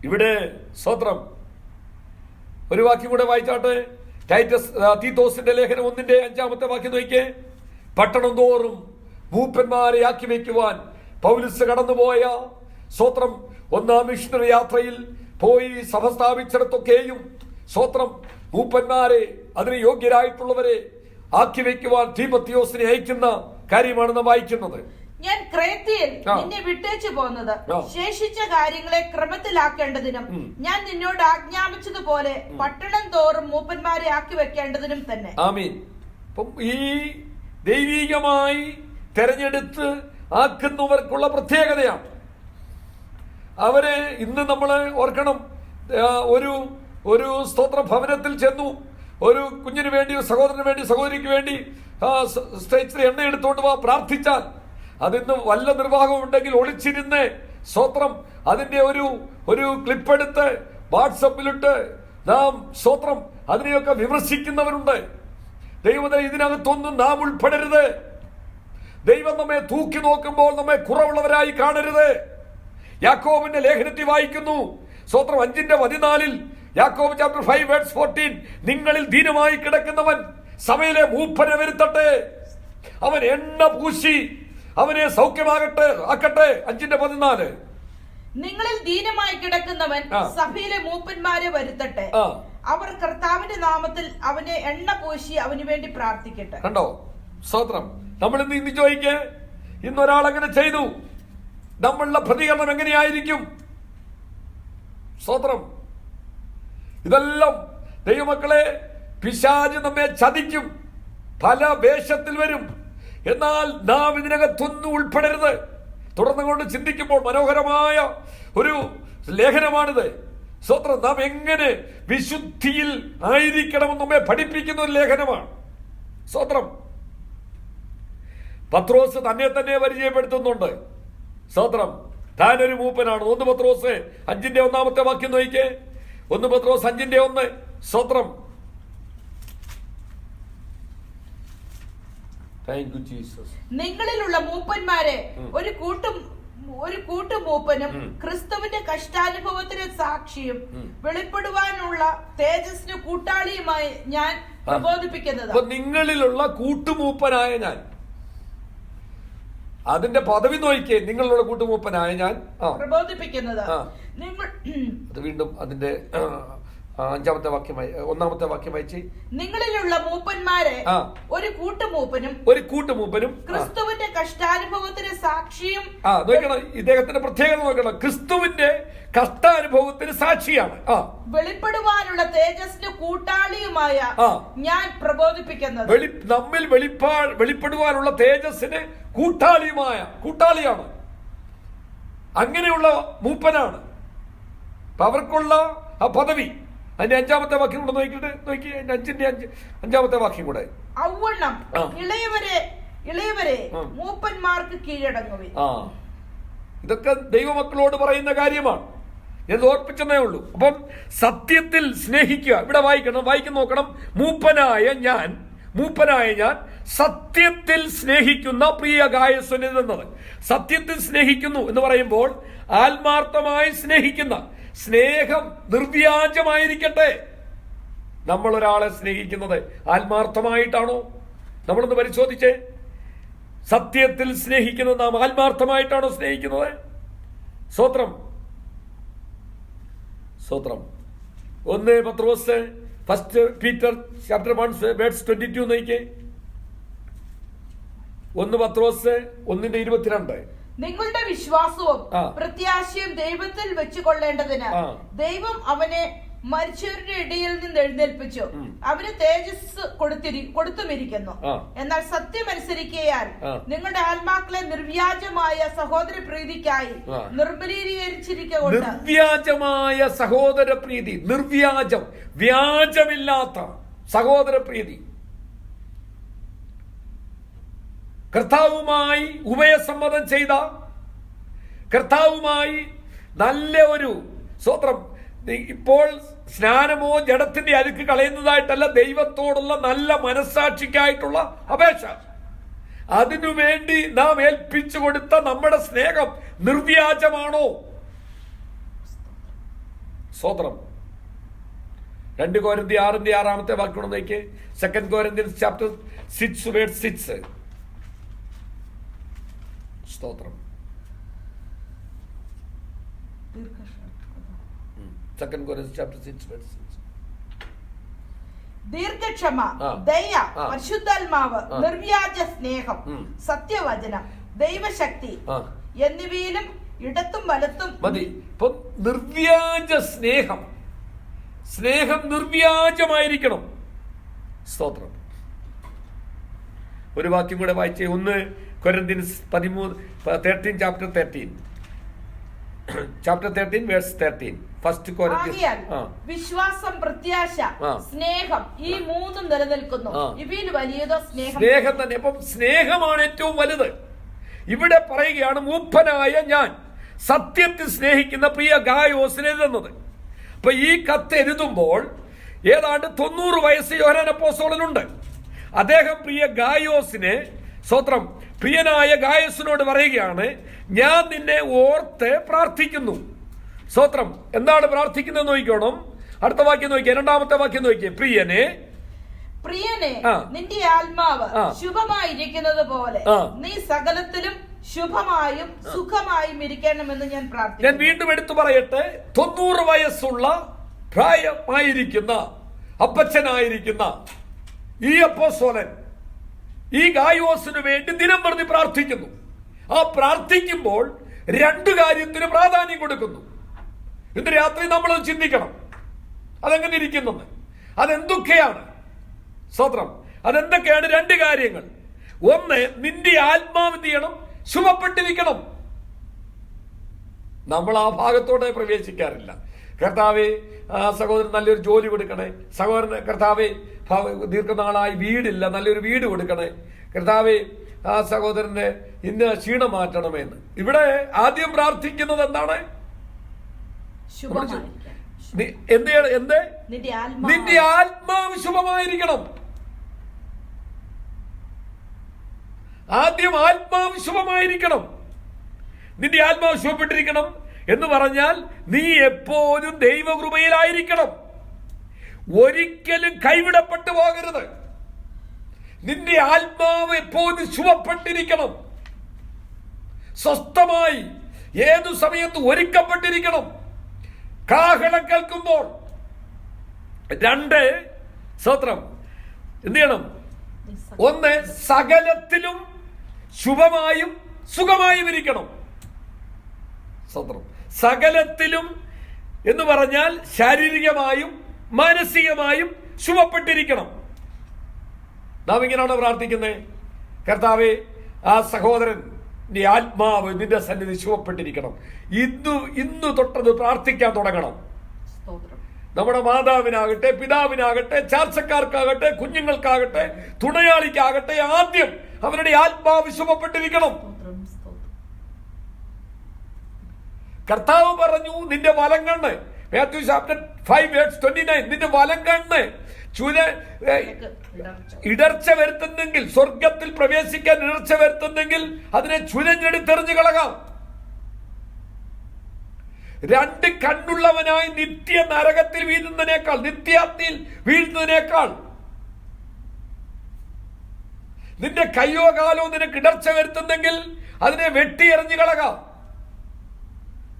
ഇവിടെ സ്വത്രം ഒരു വാക്യം കൂടെ വായിച്ചാട്ടെ. തീത്തോസിന്റെ ലേഖനം 1:5 വാക്യം നോക്കിയേ. പട്ടണം തോറും മൂപ്പന്മാരെ ആക്കി വയ്ക്കുവാൻ പൗലോസ് കടന്നുപോയ സ്വത്രം 1-ാം മിഷണറി യാത്രയിൽ പോയി സഭ സ്ഥാപിച്ചിടത്തൊക്കെയും സ്വത്രം മൂപ്പന്മാരെ, അതിന് യോഗ്യരായിട്ടുള്ളവരെ ആക്കി വയ്ക്കുവാൻ തീമോത്തിയോസിനെ അയക്കുന്ന കാര്യമാണ് നാം വായിക്കുന്നത്. ഞാൻ ക്രേത്യയിൽ നിന്നെ വിട്ടേച്ചു പോന്നത് ശേഷിച്ച കാര്യങ്ങളെ ക്രമത്തിലാക്കേണ്ടതിനും ഞാൻ നിന്നോട് ആജ്ഞാപിച്ചതുപോലെ പട്ടണം തോറും മൂപ്പന്മാരെ ആക്കി വെക്കേണ്ടതിനും തന്നെ. ആമീൻ. അപ്പം ഈ ദൈവികമായി തെരഞ്ഞെടുത്ത് ആക്കുന്നവർക്കുള്ള പ്രത്യേകതയാണ്. അവരെ ഇന്ന് നമ്മൾ ഓർക്കണം. ഒരു സ്തോത്ര ഭവനത്തിൽ ചെന്നു, ഒരു കുഞ്ഞിന് വേണ്ടി, സഹോദരന് വേണ്ടി, സഹോദരിക്ക് വേണ്ടി സ്റ്റേജിൽ എണ്ണ എടുത്തോണ്ട് പോവാ പ്രാർത്ഥിച്ചാൽ, അതിന്ന് വല്ല നിർവാഹം ഉണ്ടെങ്കിൽ ഒളിച്ചിരുന്ന് സ്തോത്രം അതിന്റെ ഒരു ക്ലിപ്പെടുത്ത് വാട്സപ്പിലിട്ട് നാം സ്തോത്രം അതിനെയൊക്കെ വിമർശിക്കുന്നവരുണ്ട്. ദൈവത്തെ ഇതിനകത്തൊന്നും നാം ഉൾപ്പെടരുത്. ദൈവം നമ്മെ തൂക്കി നോക്കുമ്പോൾ നമ്മെ കുറവുള്ളവരായി കാണരുത്. യാക്കോബിന്റെ ലേഖനത്തിൽ വായിക്കുന്നു, സ്തോത്രം 5:14, യാക്കോബ് ചാപ്റ്റർ 5:14, നിങ്ങളിൽ ദീനമായി കിടക്കുന്നവൻ സഭയിലെ മൂപ്പനെ വരുത്തട്ടെ, അവൻ എണ്ണ പൂശി അവനെ സൗഖ്യമാകട്ടെ ആക്കട്ടെ. 5:14, നിങ്ങളിൽ ദീനമായി കിടക്കുന്നവൻ സഭയിലെ മൂപ്പന്മാരെ വരുത്തട്ടെ, അവർ കർത്താവിന്റെ നാമത്തിൽ അവനെ എണ്ണ പൂശി അവന് വേണ്ടി പ്രാർത്ഥിക്കട്ടെ. കണ്ടോ സ്തോത്രം. നമ്മൾ ഇന്ന് ചോദിക്കേ, ഇന്നൊരാൾ അങ്ങനെ ചെയ്തു, നമ്മളുടെ പ്രതികരണം എങ്ങനെയായിരിക്കും? സ്തോത്രം. ഇതെല്ലാം ദൈവമക്കളെ, പിശാച് നമ്മെ ചതിക്കും, പല വേഷത്തിൽ വരും. എന്നാൽ നാം ഇതിനകത്തൊന്നും ഉൾപ്പെടരുത്. തുടർന്ന് കൊണ്ട് ചിന്തിക്കുമ്പോൾ മനോഹരമായ ഒരു ലേഖനമാണിത്. സ്തോത്രം. നാം എങ്ങനെ വിശുദ്ധിയിൽ ആയിരിക്കണമെന്ന് നമ്മെ പഠിപ്പിക്കുന്ന ഒരു ലേഖനമാണ്. സ്തോത്രം. പത്രോസ് തന്നെ പരിചയപ്പെടുത്തുന്നുണ്ട്. സ്തോത്രം. താനൊരു മൂപ്പനാണ്. 1 പത്രോസ് 5:1 വാക്യം നോക്കിക്കേ. 1 പത്രോസ് 5:1. സ്തോത്രം. നിങ്ങളിലുള്ള മൂപ്പന്മാരെ ഒരു കൂട്ടുമൂപ്പനും ക്രിസ്തുവിന്റെ കഷ്ടാനുഭവത്തിന് സാക്ഷിയും വെളിപ്പെടുവാനുള്ള തേജസ്സിന് കൂട്ടാളിയുമായി ഞാൻ പ്രബോധിപ്പിക്കുന്നത്. നിങ്ങളിലുള്ള കൂട്ടുമൂപ്പനായ ഞാൻ, അതിന്റെ പദവി നോക്കിയേ. നിങ്ങളുടെ കൂട്ടുമൂപ്പനായ ഞാൻ പ്രബോധിപ്പിക്കുന്നത് അത് വീണ്ടും അതിന്റെ അഞ്ചാമത്തെ വാക്യമായി ഒന്നാമത്തെ വാക്യം വായിച്ച്. നിങ്ങളിലുള്ള മൂപ്പന്മാരെ ഒരു കൂട്ടുമൂപ്പനും ക്രിസ്തുവിന്റെ കഷ്ടാനുഭവത്തിന് സാക്ഷിയും. നോക്കണം, ഇദ്ദേഹത്തിന്റെ പ്രത്യേകത നോക്കണം. ക്രിസ്തുവിന്റെ കഷ്ടാനുഭവത്തിന് സാക്ഷിയാണ്. വെളിപ്പെടുവാനുള്ള തേജസ്സിന് കൂട്ടാളിയുമായ ഞാൻ പ്രബോധിപ്പിക്കുന്നത്. നമ്മിൽ വെളിപ്പെടുവാനുള്ള തേജസ്സിന് കൂട്ടാളിയാണ്. അങ്ങനെയുള്ള മൂപ്പനാണ്. അവർക്കുള്ള ആ പദവി. അതിന്റെ അഞ്ചാമത്തെ വാക്യം കൂടെ നോക്കി. അഞ്ചാമത്തെ വാക്യം കൂടെ. ഔവണ്ണം ഇളയവരെ മൂപ്പന്മാർക്ക് കീഴടങ്ങുവിൻ. ഇതൊക്കെ ദൈവമക്കളോട് പറയുന്ന കാര്യമാണ്. ഞാൻ ഓർപ്പിച്ചതേ ഉള്ളൂ. അപ്പം സത്യത്തിൽ സ്നേഹിക്കുക. ഇവിടെ വായിക്കും നോക്കണം. മൂപ്പനായ ഞാൻ സത്യത്തിൽ സ്നേഹിക്കുന്ന പ്രിയ ഗായസ്വൻ എന്നത്. സത്യത്തിൽ സ്നേഹിക്കുന്നു എന്ന് പറയുമ്പോൾ ആത്മാർത്ഥമായി സ്നേഹിക്കുന്ന, സ്നേഹം നിർവ്യാജമായിരിക്കട്ടെ. നമ്മൾ ഒരാളെ സ്നേഹിക്കുന്നത് ആത്മാർത്ഥമായിട്ടാണോ? നമ്മളൊന്ന് പരിശോധിച്ചേ. സത്യത്തിൽ സ്നേഹിക്കുന്നത് നാം ആത്മാർത്ഥമായിട്ടാണോ സ്നേഹിക്കുന്നത്? സ്തോത്രം. 1 പത്രോസ് 1 Peter chapter 1 verse 22 നോക്കിക്കേ. 1 പത്രോസ് 1:22. നിങ്ങളുടെ വിശ്വാസവും പ്രത്യാശയും ദൈവത്തിൽ വെച്ചുകൊള്ളേണ്ടതിന് ദൈവം അവനെ മരിച്ചവരുടെ ഇടയിൽ നിന്ന് എഴുന്നേൽപ്പിച്ചു. അവന് തേജസ് കൊടുത്തുമിരിക്കുന്നു. എന്നാൽ സത്യമനുസരിക്കയാൽ നിങ്ങളുടെ ആത്മാക്കളെ നിർവ്യാജമായ സഹോദര പ്രീതിക്കായി നിർമ്മലീകരിച്ചിരിക്കൊണ്ട്. നിർവ്യാജമായ സഹോദര പ്രീതി, നിർവ്യാജം, വ്യാജമില്ലാത്ത സഹോദര പ്രീതി, കർത്താവുമായി ഉഭയസമ്മതം ചെയ്ത, കർത്താവുമായി നല്ല ഒരു സ്തോത്രം. ഇപ്പോൾ സ്നാനമോ ജഡത്തിന്റെ അഴുക്ക് കളയുന്നതായിട്ടല്ല, ദൈവത്തോടുള്ള നല്ല മനസ്സാക്ഷിക്കായിട്ടുള്ള അപേക്ഷ. അതിനുവേണ്ടി നാം ഏൽപ്പിച്ചു കൊടുത്ത നമ്മുടെ സ്നേഹം നിർവ്യാജമാണോ? സ്തോത്രം. 2 Corinthians 6:6 വാക്യം നോക്കിയേ. 2 Corinthians chapter 6 verse 6. സ്തോത്രം. 2 Corinthians chapter 6 verse 6. ദീർഘക്ഷമ, ദയ, പരിശുദ്ധാത്മാവ്, നിർവ്യാജ സ്നേഹം, സത്യവചനം, ദൈവശക്തി എന്നിവയിലും ഇടത്തും വലത്തും മതി. ഇപ്പൊ നിർവ്യാജ സ്നേഹം നിർവ്യാജമായിരിക്കണം. സ്തോത്രം. ഒരു വാക്യം കൂടെ വായിച്ചേ. 1 Corinthians 13 chapter 13 verse 13. 1 Corinthians. വിശ്വാസം, പ്രത്യാശ, സ്നേഹം, ഈ മൂന്നും നിലനിൽക്കുന്നു. ഇവയിൽ വലിയതോ സ്നേഹം തന്നെ. അപ്പം സ്നേഹമാണ് ഏറ്റവും വലുത്. ഇവിടെ പറയുകയാണ് മൂപ്പനായ ഞാൻ സത്യത്തിൽ സ്നേഹിക്കുന്ന പ്രിയ ഗായോസിന് എഴുതുന്നത്. അപ്പൊ ഈ കത്ത് എഴുതുമ്പോൾ ഏതാണ്ട് 90 വയസ്സ് യോഹന്നാൻ അപ്പോസ്തലനുണ്ട്. അദ്ദേഹം പ്രിയ ഗായോസിനെ, സ്തോത്രം, പ്രിയനായ ഗായോസിനോട് പറയുകയാണ്, ഞാൻ നിന്നെ ഓർത്ത് പ്രാർത്ഥിക്കുന്നു. സ്തോത്രം. എന്താണ് പ്രാർത്ഥിക്കുന്നത് നോക്കണം. അടുത്ത വാക്യം നോക്കിയേ. 2ാമത്തെ വാക്യം നോക്കിയേ. പ്രിയനെ നിന്റെ ആത്മാവ് ശുഭമായിരിക്കുന്നത് പോലെ നീ സകലത്തിലും ശുഭമായും സുഖമായും ഇരിക്കണമെന്ന് ഞാൻ പ്രാർത്ഥിക്കുന്നു. ഞാൻ വീണ്ടും എടുത്തു പറയട്ടെ. 90 വയസ്സുള്ള പ്രായമായിരിക്കുന്ന അപ്പച്ചനായിരിക്കുന്ന ഈ അപ്പോസ്തലൻ ഈ ഗായോസിനു വേണ്ടി ദിനം പ്രതി പ്രാർത്ഥിക്കുന്നു. ആ പ്രാർത്ഥിക്കുമ്പോൾ 2 കാര്യത്തിന് പ്രാധാന്യം കൊടുക്കുന്നു. ഇന്ന് രാത്രി നമ്മൾ ചിന്തിക്കണം, അതെങ്ങനെ ഇരിക്കുന്നെന്ന്. അതെന്തൊക്കെയാണ്? സ്തോത്രം. അതെന്തൊക്കെയാണ്? 2 കാര്യങ്ങൾ. 1, നിന്റെ ആത്മാവ് എന്ത് ചെയ്യണം? ശുഭപ്പെട്ടിരിക്കണം. നമ്മൾ ആ ഭാഗത്തോടെ പ്രവേശിക്കാറില്ല. കർത്താവേ, സഹോദരൻ നല്ലൊരു ജോലി കൊടുക്കണേ. സഹോദരന് കർത്താവേ, ദീർഘനാളായി വീടില്ല, നല്ലൊരു വീട് കൊടുക്കണേ. കർത്താവേ, ആ സഹോദരന് ഇന്ന് ക്ഷീണം മാറ്റണമെന്ന്. ഇവിടെ ആദ്യം പ്രാർത്ഥിക്കുന്നത് എന്താണ്? നിന്റെ ആത്മാവ് ശുഭമായിരിക്കണം. ആദ്യം ആത്മാവ് ശുഭമായിരിക്കണം. നിന്റെ ആത്മാവ് ശുഭപ്പെട്ടിരിക്കണം എന്ന് പറഞ്ഞാൽ നീ എപ്പോഴും ദൈവകൃപയിലായിരിക്കണം. ഒരിക്കലും കൈവിടപ്പെട്ടു പോകരുത്. നിന്റെ ആത്മാവ് എപ്പോഴും ശുഭപ്പെട്ടിരിക്കണം. സ്വസ്ഥമായി ഏതു സമയത്ത് ഒരുക്കപ്പെട്ടിരിക്കണം. കാഹളം കേൾക്കുമ്പോൾ. 2 സ്തോത്രം എന്ത് ചെയ്യണം? 1 സകലത്തിലും ശുഭമായും സുഖമായും ഇരിക്കണം. സ്തോത്രം. സകലത്തിലും എന്ന് പറഞ്ഞാൽ ശാരീരികമായും മാനസികമായും ശുഭപ്പെട്ടിരിക്കണം. നാം ഇങ്ങനെയാണ് പ്രാർത്ഥിക്കുന്നത്, കർത്താവേ, ആ സഹോദരന്റെ ആത്മാവ് നിന്റെ സന്നിധി ശുഭപ്പെട്ടിരിക്കണം. ഇന്നു തൊട്ടത് പ്രാർത്ഥിക്കാൻ തുടങ്ങണം. നമ്മുടെ മാതാവിനാകട്ടെ, പിതാവിനാകട്ടെ, ചാർച്ചക്കാർക്കാകട്ടെ, കുഞ്ഞുങ്ങൾക്കാകട്ടെ, തുണയാളിക്കാകട്ടെ, ആദ്യം അവരുടെ ആത്മാവ് ശുഭപ്പെട്ടിരിക്കണം. കർത്താവ് പറഞ്ഞു, നിന്റെ വലങ്കണ്ണ്, മാത്യു ചാപ്റ്റർ 5:29, നിന്റെ വലങ്കണ്ണ് ഇടർച്ച വരുത്തുന്നെങ്കിൽ, സ്വർഗത്തിൽ പ്രവേശിക്കാൻ ഇടർച്ച വരുത്തുന്നെങ്കിൽ അതിനെ ചുരഞ്ഞെടുത്തെറിഞ്ഞു കളകാം. 2 കണ്ണുള്ളവനായി നിത്യ നരകത്തിൽ വീഴുന്നതിനേക്കാൾ, നിത്യാഗ്നിയിൽ വീഴുന്നതിനേക്കാൾ, നിന്റെ കയ്യോ കാലോ നിനക്ക് ഇടർച്ച വരുത്തുന്നെങ്കിൽ അതിനെ വെട്ടിയെറിഞ്ഞു കളകാം.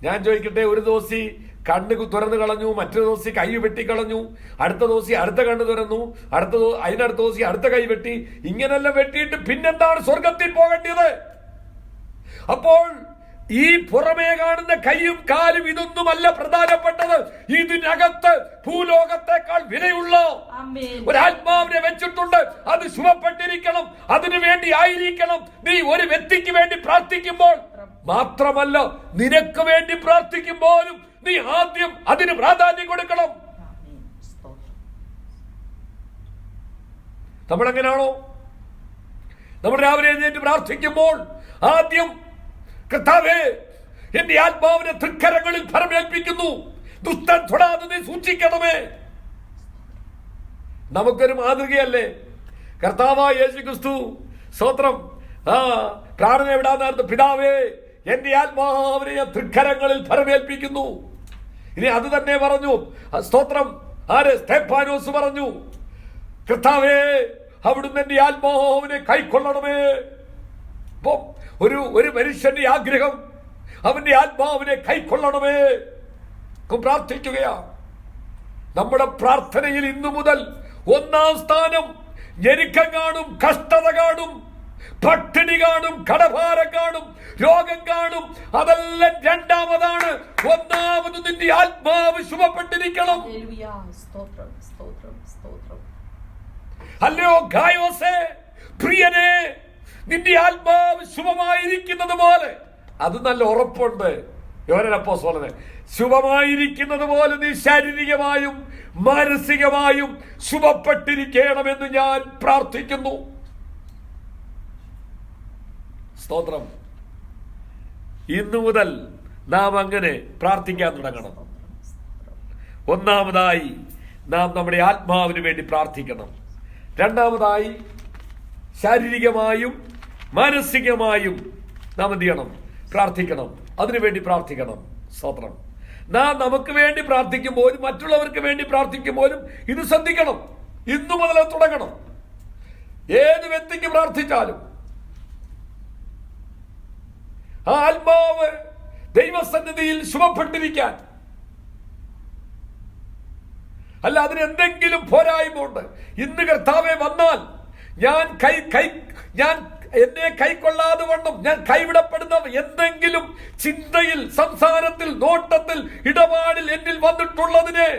ഞാൻ ചോദിക്കട്ടെ, ഒരു ദിവസം കണ്ണ് തുറന്നു കളഞ്ഞു, മറ്റൊരു ദിവസം കൈ വെട്ടിക്കളഞ്ഞു, അടുത്ത ദിവസം അടുത്ത കണ്ണ് തുറന്നു, അതിനടുത്ത ദിവസം അടുത്ത കൈ വെട്ടി, ഇങ്ങനെല്ലാം വെട്ടിയിട്ട് പിന്നെന്താണ് സ്വർഗത്തിൽ പോകേണ്ടത്? അപ്പോൾ ഈ പുറമേ കാണുന്ന കൈയും കാലും ഇതൊന്നുമല്ല പ്രധാനപ്പെട്ടത്. ഇതിനകത്ത് ഭൂലോകത്തെക്കാൾ വിലയുള്ള ഒരാത്മാവിനെ വെച്ചിട്ടുണ്ട്. അത് ശുഭപ്പെട്ടിരിക്കണം. അതിനു വേണ്ടി ആയിരിക്കണം നീ ഒരു വ്യക്തിക്ക് വേണ്ടി പ്രാർത്ഥിക്കുമ്പോൾ. മാത്രമല്ല, നിനക്ക് വേണ്ടി പ്രാർത്ഥിക്കുമ്പോഴും നീ ആദ്യം അതിന് പ്രാധാന്യം കൊടുക്കണം. നമ്മളെങ്ങനെയാണോ നമ്മൾ രാവിലെ എഴുന്നേറ്റ് പ്രാർത്ഥിക്കുമ്പോൾ ആദ്യം, കർത്താവേ, എന്റെ ആത്മാവിനെ തൃക്കരങ്ങളിൽ ഫലമേൽപ്പിക്കുന്നു, ദുഷ്ടൻ തൊടാതെ നീ സൂക്ഷിക്കണമേ. നമുക്കൊരു മാതൃകയല്ലേ കർത്താവായ യേശുക്രിസ്തു. സ്തോത്രം. പ്രാർത്ഥന എവിടാന്നായിരുന്നു? പിതാവേ, എന്റെ ആത്മാവിനെ ഞാൻ തൃക്കരങ്ങളിൽ ഫലമേൽപ്പിക്കുന്നു. ഇനി അത് തന്നെ പറഞ്ഞു, സ്തോത്രം, സ്തെഫാനോസ് പറഞ്ഞു, കർത്താവേ, അവിടുന്ന് എന്റെ ആത്മാവിനെ കൈക്കൊള്ളണമേ. ഒരു മനുഷ്യന്റെ ആഗ്രഹം അവന്റെ ആത്മാവിനെ കൈക്കൊള്ളണമേ. പ്രാർത്ഥിക്കുകയാ. നമ്മുടെ പ്രാർത്ഥനയിൽ ഇന്നു മുതൽ 1-ാം സ്ഥാനം ഞെരുക്കം കാണും, കഷ്ടത കാണും, പട്ടിണി കാണും, കടഭാരം കാണും, രോഗം കാണും. അതെല്ലാം 2-ാമതാണ്. 1-ാമത് നിന്റെ ആത്മാവ് ശുഭപ്പെട്ടിരിക്കണം. അല്ലയോ ഗായോസേ, പ്രിയനെ, നിന്റെ ആത്മാവ് ശുഭമായിരിക്കുന്നത് പോലെ, അത് നല്ല ഉറപ്പുണ്ട്. യോഹന്നാൻ അപ്പോസ്തലൻ, ശുഭമായിരിക്കുന്നത് പോലെ നീ ശാരീരികമായും മാനസികമായും ശുഭപ്പെട്ടിരിക്കണമെന്ന് ഞാൻ പ്രാർത്ഥിക്കുന്നു. സ്തോത്രം. ഇന്നു മുതൽ നാം അങ്ങനെ പ്രാർത്ഥിക്കാൻ തുടങ്ങണം. 1-ാമതായി നാം നമ്മുടെ ആത്മാവിന് വേണ്ടി പ്രാർത്ഥിക്കണം. 2-ാമതായി ശാരീരികമായും മാനസികമായും നാം എന്ത് ചെയ്യണം? പ്രാർത്ഥിക്കണം. അതിനുവേണ്ടി പ്രാർത്ഥിക്കണം. സ്തോത്രം. നാം നമുക്ക് വേണ്ടി പ്രാർത്ഥിക്കുമ്പോഴും മറ്റുള്ളവർക്ക് വേണ്ടി പ്രാർത്ഥിക്കുമ്പോഴും ഇത് ശ്രദ്ധിക്കണം. ഇന്നു മുതൽ തുടങ്ങണം. ഏത് വ്യക്തിക്ക് പ്രാർത്ഥിച്ചാലും ആ ആത്മാവ് ദൈവസന്നിധിയിൽ ശുഭപ്പെട്ടിരിക്കാൻ, അല്ല അതിനെന്തെങ്കിലും പോരായ്മ ഉണ്ട്. ഇന്ന് കർത്താവേ വന്നാൽ ഞാൻ എന്നെ കൈക്കൊള്ളാതെ വണ്ണം ഞാൻ കൈവിടപ്പെടുന്ന എന്തെങ്കിലും ചിന്തയിൽ, സംസാരത്തിൽ, നോട്ടത്തിൽ, ഇടപാടിൽ എന്നിൽ വന്നിട്ടുള്ളതിനെ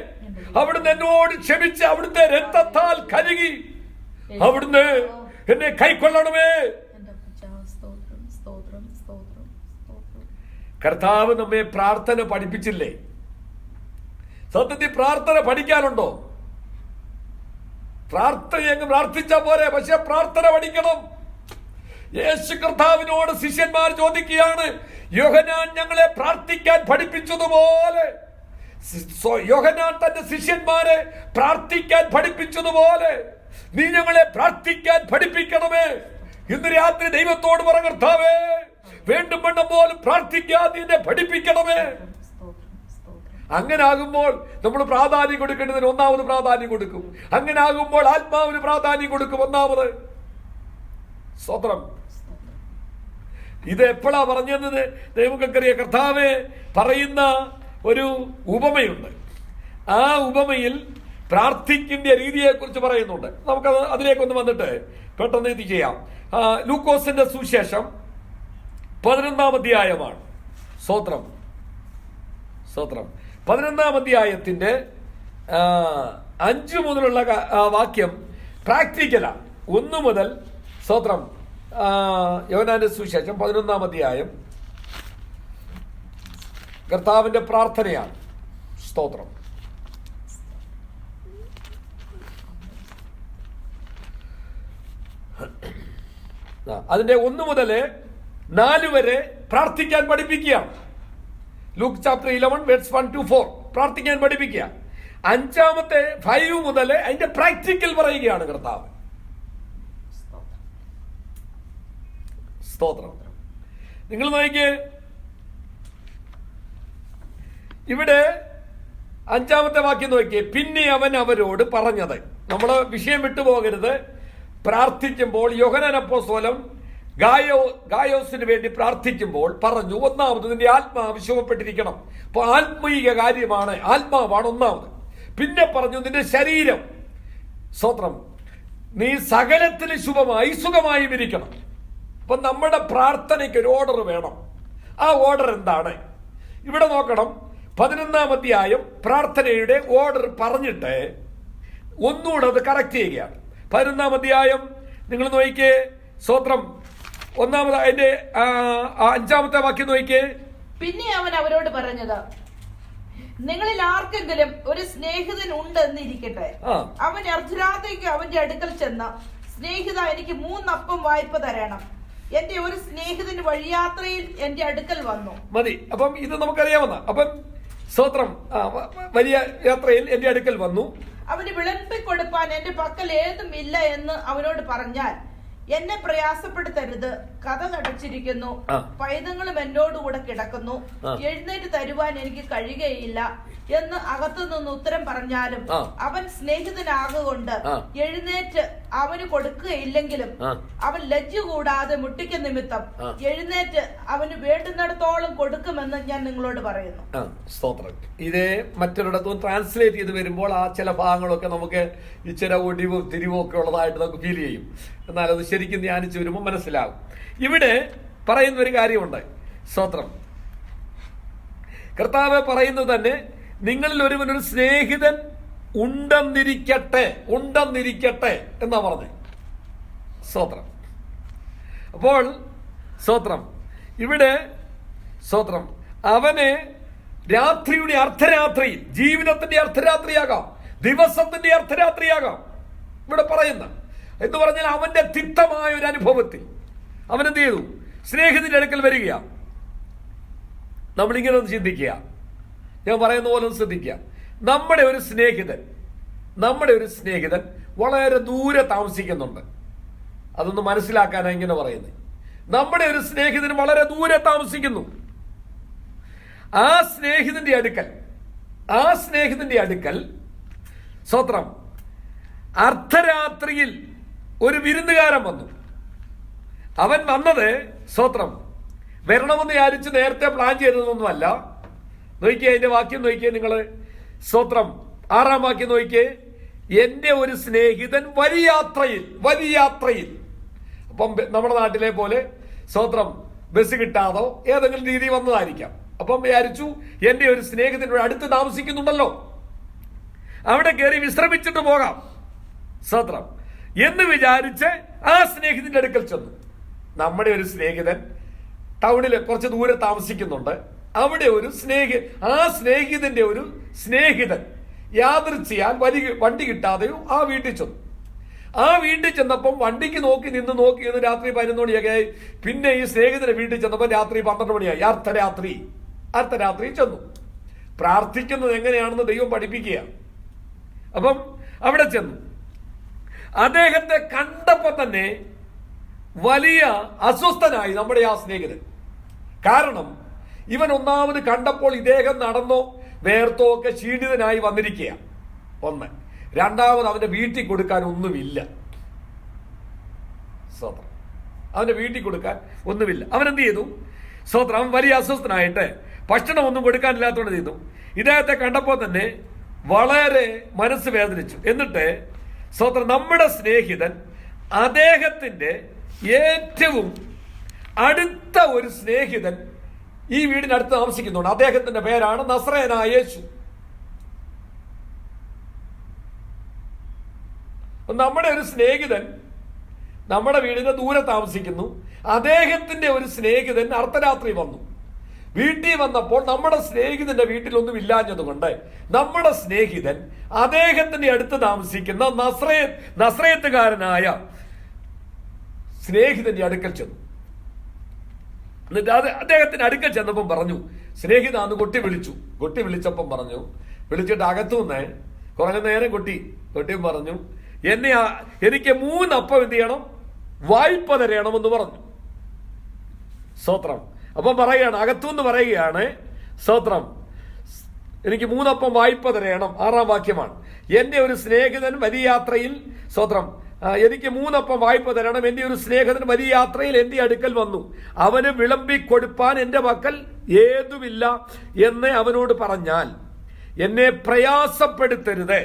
അവിടുന്ന് എന്നോട് ക്ഷമിച്ച് അവിടുത്തെ രക്തത്താൽ കഴുകി അവിടുന്ന് എന്നെ കൈക്കൊള്ളണമേ. കർത്താവ് നമ്മെ പ്രാർത്ഥന പഠിപ്പിച്ചില്ലേ? സത്യത്തിൽ പ്രാർത്ഥന പഠിക്കാനുണ്ടോ? പ്രാർത്ഥന പ്രാർത്ഥിച്ച പോരെ, പക്ഷെ പ്രാർത്ഥന പഠിക്കണം. യേശു കർത്താവിനോട് ശിഷ്യന്മാർ ചോദിക്കുകയാണ്, യോഹന്നാൻ ഞങ്ങളെ പ്രാർത്ഥിക്കാൻ പഠിപ്പിച്ചതുപോലെ, യോഹന്നാൻ തന്റെ ശിഷ്യന്മാരെ പ്രാർത്ഥിക്കാൻ പഠിപ്പിച്ചതുപോലെ നീ ഞങ്ങളെ പ്രാർത്ഥിക്കാൻ പഠിപ്പിക്കണമേ. ഇന്ന് രാത്രി ദൈവത്തോട് പറ, കർത്താവേ, വേണ്ടും വേണ്ട പോലും പ്രാർത്ഥിക്കാതെ എന്നെ പഠിപ്പിക്കണമേ. അങ്ങനെ ആകുമ്പോൾ നമ്മൾ പ്രാധാന്യം കൊടുക്കേണ്ടതിന് 1-ാമത് പ്രാധാന്യം കൊടുക്കും. അങ്ങനെ ആകുമ്പോൾ ആത്മാവിന് പ്രാധാന്യം കൊടുക്കും. 1-ാമത്. സ്തോത്രം. ഇത് എപ്പോഴാ പറഞ്ഞത്? നമുക്കറിയാം. കർത്താവേ പറയുന്ന ഒരു ഉപമയുണ്ട്. ആ ഉപമയിൽ പ്രാർത്ഥിക്കേണ്ട രീതിയെക്കുറിച്ച് പറയുന്നുണ്ട്. നമുക്കത് അതിലേക്കൊന്ന് വന്നിട്ട് പെട്ടെന്ന് ഇത് ചെയ്യാം. ലൂക്കോസിന്റെ സുവിശേഷം 11-ാം അധ്യായമാണ്. സ്തോത്രം. 11-ാം അധ്യായത്തിന്റെ 5 മുതലുള്ള വാക്യം പ്രാക്ടിക്കലാണ്. 1 മുതൽ സ്തോത്രം. യോഹന്നാന്റെ സുവിശേഷം 11-ാം അധ്യായം കർത്താവിന്റെ പ്രാർത്ഥനയാണ്. സ്തോത്രം. അതിന്റെ 1 മുതൽ 4 വരെ പ്രാർത്ഥിക്കാൻ പഠിപ്പിക്കുകയാണ്. ലൂക്ക് ചാപ്റ്റർ 11 വേഴ്സ് 1 to 4 പ്രാർത്ഥിക്കാൻ പഠിപ്പിക്കുക. 5-ാമത്തെ 5 മുതൽ അതിന്റെ പ്രാക്ടിക്കൽ പറയുകയാണ് കർത്താവ്. സ്തോത്രം. നിങ്ങൾ നോക്കിയേ, ഇവിടെ 5-ാമത്തെ വാക്യം നോക്കിയേ. പിന്നെ അവൻ അവരോട് പറഞ്ഞത്, നമ്മള് വിഷയം വിട്ടുപോകരുത്. പ്രാർത്ഥിക്കുമ്പോൾ യോഹന്നാൻ അപ്പോസ്തലൻ ഗായോസിന് വേണ്ടി പ്രാർത്ഥിക്കുമ്പോൾ പറഞ്ഞു, ഒന്നാമത് നിന്റെ ആത്മാവ് ശുഭപ്പെട്ടിരിക്കണം. അപ്പൊ ആത്മീക കാര്യമാണ്, ആത്മാവാണ് ഒന്നാമത്. പിന്നെ പറഞ്ഞു നിന്റെ ശരീരം, സ്തോത്രം, നീ സകലത്തിൽ ശുഭമായി സുഖമായും ഇരിക്കണം. അപ്പൊ നമ്മുടെ പ്രാർത്ഥനയ്ക്ക് ഒരു ഓർഡർ വേണം. ആ ഓർഡർ എന്താണ്? ഇവിടെ നോക്കണം. 11-ാം അധ്യായം പ്രാർത്ഥനയുടെ ഓർഡർ പറഞ്ഞിട്ട് ഒന്നുകൂടെ അത് കറക്റ്റ് ചെയ്യുകയാണ്. 11-ാം അധ്യായം നിങ്ങൾ നോക്കിയേ. സ്തോത്രം. 1-ാമത് അതിന്റെ 5-ാമത്തെ വാക്യം നോക്കിയേ. പിന്നെ അവൻ അവരോട് പറഞ്ഞത്, നിങ്ങളിൽ ആർക്കെങ്കിലും ഒരു സ്നേഹിതൻ ഉണ്ട് എന്നിരിക്കട്ടെ. അവൻ അർദ്ധരാത്രിക്ക് അവന്റെ അടുക്കൽ ചെന്ന്, സ്നേഹിത, എനിക്ക് 3 അപ്പം വായ്പ തരണം. എന്റെ ഒരു സ്നേഹിതന് വഴിയാത്രയിൽ എന്റെ അടുക്കൽ വന്നു. മതി. അപ്പം ഇത് നമുക്കറിയാവുന്ന. അപ്പം സ്തോത്രം, വലിയ യാത്രയിൽ എന്റെ അടുക്കൽ വന്നു. അവന് വിളമ്പിക്കൊടുപ്പാൻ എന്റെ പക്കൽ ഏതും ഇല്ല എന്ന് അവനോട് പറഞ്ഞാൽ, എന്നെ പ്രയാസപ്പെടുത്തരുത്, കഥ കടച്ചിരിക്കുന്നു, പൈതങ്ങളും എന്നോടുകൂടെ കിടക്കുന്നു, എഴുന്നേറ്റ് തരുവാൻ എനിക്ക് കഴിയുകയില്ല എന്ന് അകത്തുനിന്ന് ഉത്തരം പറഞ്ഞാലും അവൻ സ്നേഹിതനാകൊണ്ട് എഴുന്നേറ്റ് അവന് കൊടുക്കുകയില്ലെങ്കിലും അവൻ ലജ്ജ കൂടാതെ മുട്ടിക്ക നിമിത്തം എഴുന്നേറ്റ് അവന് വേണ്ടുന്നിടത്തോളം കൊടുക്കുമെന്ന് ഞാൻ നിങ്ങളോട് പറയുന്നു. സ്തോത്രം. ഇത് മറ്റൊരിടത്തും ട്രാൻസ്ലേറ്റ് ചെയ്ത് വരുമ്പോൾ ആ ചില ഭാഗങ്ങളൊക്കെ നമുക്ക് ഇച്ചിരി ഒടിവും തിരിവും ഒക്കെ ഉള്ളതായിട്ട് നമുക്ക് ഫീൽ ചെയ്യും. എന്നാൽ അത് ശരിക്കും ധ്യാനിച്ചു വരുമ്പോൾ മനസ്സിലാകും. ഇവിടെ പറയുന്ന ഒരു കാര്യമുണ്ട്. സ്തോത്രം. കർത്താവ് പറയുന്നത് തന്നെ, നിങ്ങളിൽ ഒരുവനൊരു സ്നേഹിതൻ ഉണ്ടെന്നിരിക്കട്ടെ എന്നാ പറഞ്ഞേ. സ്തോത്രം. അപ്പോൾ സ്തോത്രം, ഇവിടെ സ്തോത്രം, അവന് രാത്രിയുടെ അർദ്ധരാത്രിയിൽ, ജീവിതത്തിന്റെ അർദ്ധരാത്രിയാകാം, ദിവസത്തിന്റെ അർദ്ധരാത്രിയാകാം ഇവിടെ പറയുന്ന എന്ന് പറഞ്ഞാൽ അവന്റെ തിക്തമായ ഒരു അനുഭവത്തിൽ അവൻ എന്ത് ചെയ്തു? സ്നേഹിതന്റെ അടുക്കൽ വരികയാണ്. നമ്മളിങ്ങനെ ഒന്ന് ചിന്തിക്കുക. ഞാൻ പറയുന്ന പോലെ ഒന്ന് ശ്രദ്ധിക്കുക. നമ്മുടെ ഒരു സ്നേഹിതൻ വളരെ ദൂരെ താമസിക്കുന്നുണ്ട്. അതൊന്ന് മനസ്സിലാക്കാനാണ് ഇങ്ങനെ പറയുന്നത്. നമ്മുടെ ഒരു സ്നേഹിതൻ വളരെ ദൂരെ താമസിക്കുന്നു. ആ സ്നേഹിതന്റെ അടുക്കൽ സ്തോത്രം, അർദ്ധരാത്രിയിൽ ഒരു വിരുന്നുകാരൻ വന്നു. അവൻ വന്നത് സ്തോത്രം വരണമെന്ന് വിചാരിച്ച് നേരത്തെ പ്ലാൻ ചെയ്തതൊന്നുമല്ല. നോക്കിയേ, അതിന്റെ വാക്യം നോക്കിയേ നിങ്ങൾ. സ്തോത്രം. 6-ാം വാക്യം നോക്കിയേ. എന്റെ ഒരു സ്നേഹിതൻ വലിയ യാത്രയിൽ. അപ്പം നമ്മുടെ നാട്ടിലെ പോലെ സ്തോത്രം ബസ് കിട്ടാതോ ഏതെങ്കിലും രീതി വന്നതായിരിക്കാം. അപ്പം വിചാരിച്ചു എന്റെ ഒരു സ്നേഹിതൻ അടുത്ത് താമസിക്കുന്നുണ്ടല്ലോ, അവിടെ കയറി വിശ്രമിച്ചിട്ട് പോകാം, സ്തോത്രം എന്ന് വിചാരിച്ച് ആ സ്നേഹിതന്റെ അടുക്കൽ ചെന്നു. നമ്മുടെ ഒരു സ്നേഹിതൻ ടൗണിൽ കുറച്ച് ദൂരെ താമസിക്കുന്നുണ്ട്. അവിടെ ഒരു ആ സ്നേഹിതന്റെ ഒരു സ്നേഹിതൻ യാദൃച്ഛയാൽ വണ്ടി കിട്ടാതെയോ ആ വീട്ടിൽ ചെന്നു. ആ വീട്ടിൽ ചെന്നപ്പം വണ്ടിക്ക് നോക്കി നിന്ന് രാത്രി 11 മണിയൊക്കെ ആയി. പിന്നെ ഈ സ്നേഹിതന്റെ വീട്ടിൽ ചെന്നപ്പോൾ രാത്രി 12 മണിയായി. അർദ്ധരാത്രി ചെന്നു. പ്രാർത്ഥിക്കുന്നത് എങ്ങനെയാണെന്ന് ദൈവം പഠിപ്പിക്കുക. അപ്പം അവിടെ ചെന്നു. അദ്ദേഹത്തെ കണ്ടപ്പോൾ തന്നെ വലിയ അസ്വസ്ഥനായി നമ്മുടെ ആ സ്നേഹിതൻ. കാരണം ഇവൻ ഒന്നാമത് കണ്ടപ്പോൾ ഇദ്ദേഹം നടന്നോ വേർത്തോ ഒക്കെ ക്ഷീണിതനായി വന്നിരിക്കുക. ഒന്ന്. രണ്ടാമത് അവന്റെ വീട്ടിൽ കൊടുക്കാൻ ഒന്നുമില്ല. സ്തോത്രം. അവന്റെ വീട്ടിൽ കൊടുക്കാൻ ഒന്നുമില്ല. അവൻ എന്ത് ചെയ്തു? സ്തോത്രം. അവൻ വലിയ അസ്വസ്ഥനായിട്ട് ഭക്ഷണമൊന്നും കൊടുക്കാനില്ലാത്തതുകൊണ്ട് ചെയ്തു. ഇദ്ദേഹത്തെ കണ്ടപ്പോൾ തന്നെ വളരെ മനസ്സ് വേദനിച്ചു. എന്നിട്ട് സ്തോത്രം, നമ്മുടെ സ്നേഹിതൻ, അദ്ദേഹത്തിന്റെ ഏറ്റവും അടുത്ത ഒരു സ്നേഹിതൻ ഈ വീടിനടുത്ത് താമസിക്കുന്നുണ്ട്. അദ്ദേഹത്തിന്റെ പേരാണ് നസ്രയനായ യേശു. നമ്മുടെ ഒരു സ്നേഹിതൻ നമ്മുടെ വീടിന് ദൂരെ താമസിക്കുന്നു. അദ്ദേഹത്തിന്റെ ഒരു സ്നേഹിതൻ അർദ്ധരാത്രി വന്നു. വീട്ടിൽ വന്നപ്പോൾ നമ്മുടെ സ്നേഹിതന്റെ വീട്ടിലൊന്നും ഇല്ലാഞ്ഞതുകൊണ്ട് നമ്മുടെ സ്നേഹിതൻ അദ്ദേഹത്തിന്റെ അടുത്ത് താമസിക്കുന്ന നസ്രയത്തുകാരനായ സ്നേഹിതന്റെ അടുക്കൽ ചെന്നു. എന്നിട്ട് അദ്ദേഹത്തിന്റെ അടുക്കൽ ചെന്നപ്പം പറഞ്ഞു, സ്നേഹിത അന്ന് കൊട്ടി വിളിച്ചപ്പം പറഞ്ഞു, വിളിച്ചിട്ട് അകത്തുനിന്ന് കുറഞ്ഞ നേരം കൊട്ടിയും പറഞ്ഞു, എനിക്ക് 3 അപ്പം എന്ത് ചെയ്യണം, വായ്പ തരണമെന്ന് പറഞ്ഞു. സ്തോത്രം. അപ്പം പറയുകയാണ്, അകത്തുനിന്ന് പറയുകയാണ്, സ്തോത്രം, എനിക്ക് 3 അപ്പം വായ്പ തരയണം. 6-ാം വാക്യമാണ്. എന്റെ ഒരു സ്നേഹിതൻ വലിയ യാത്രയിൽ, സ്തോത്രം, എനിക്ക് 3 അപ്പം വായ്പ തരണം. എന്റെ ഒരു സ്നേഹിതൻ വലിയ യാത്രയിൽ എന്റെ അടുക്കൽ വന്നു. അവന് വിളമ്പി കൊടുപ്പാൻ എന്റെ പക്കൽ ഏതുമില്ല എന്ന് അവനോട് പറഞ്ഞാൽ എന്നെ പ്രയാസപ്പെടുത്തരുത്.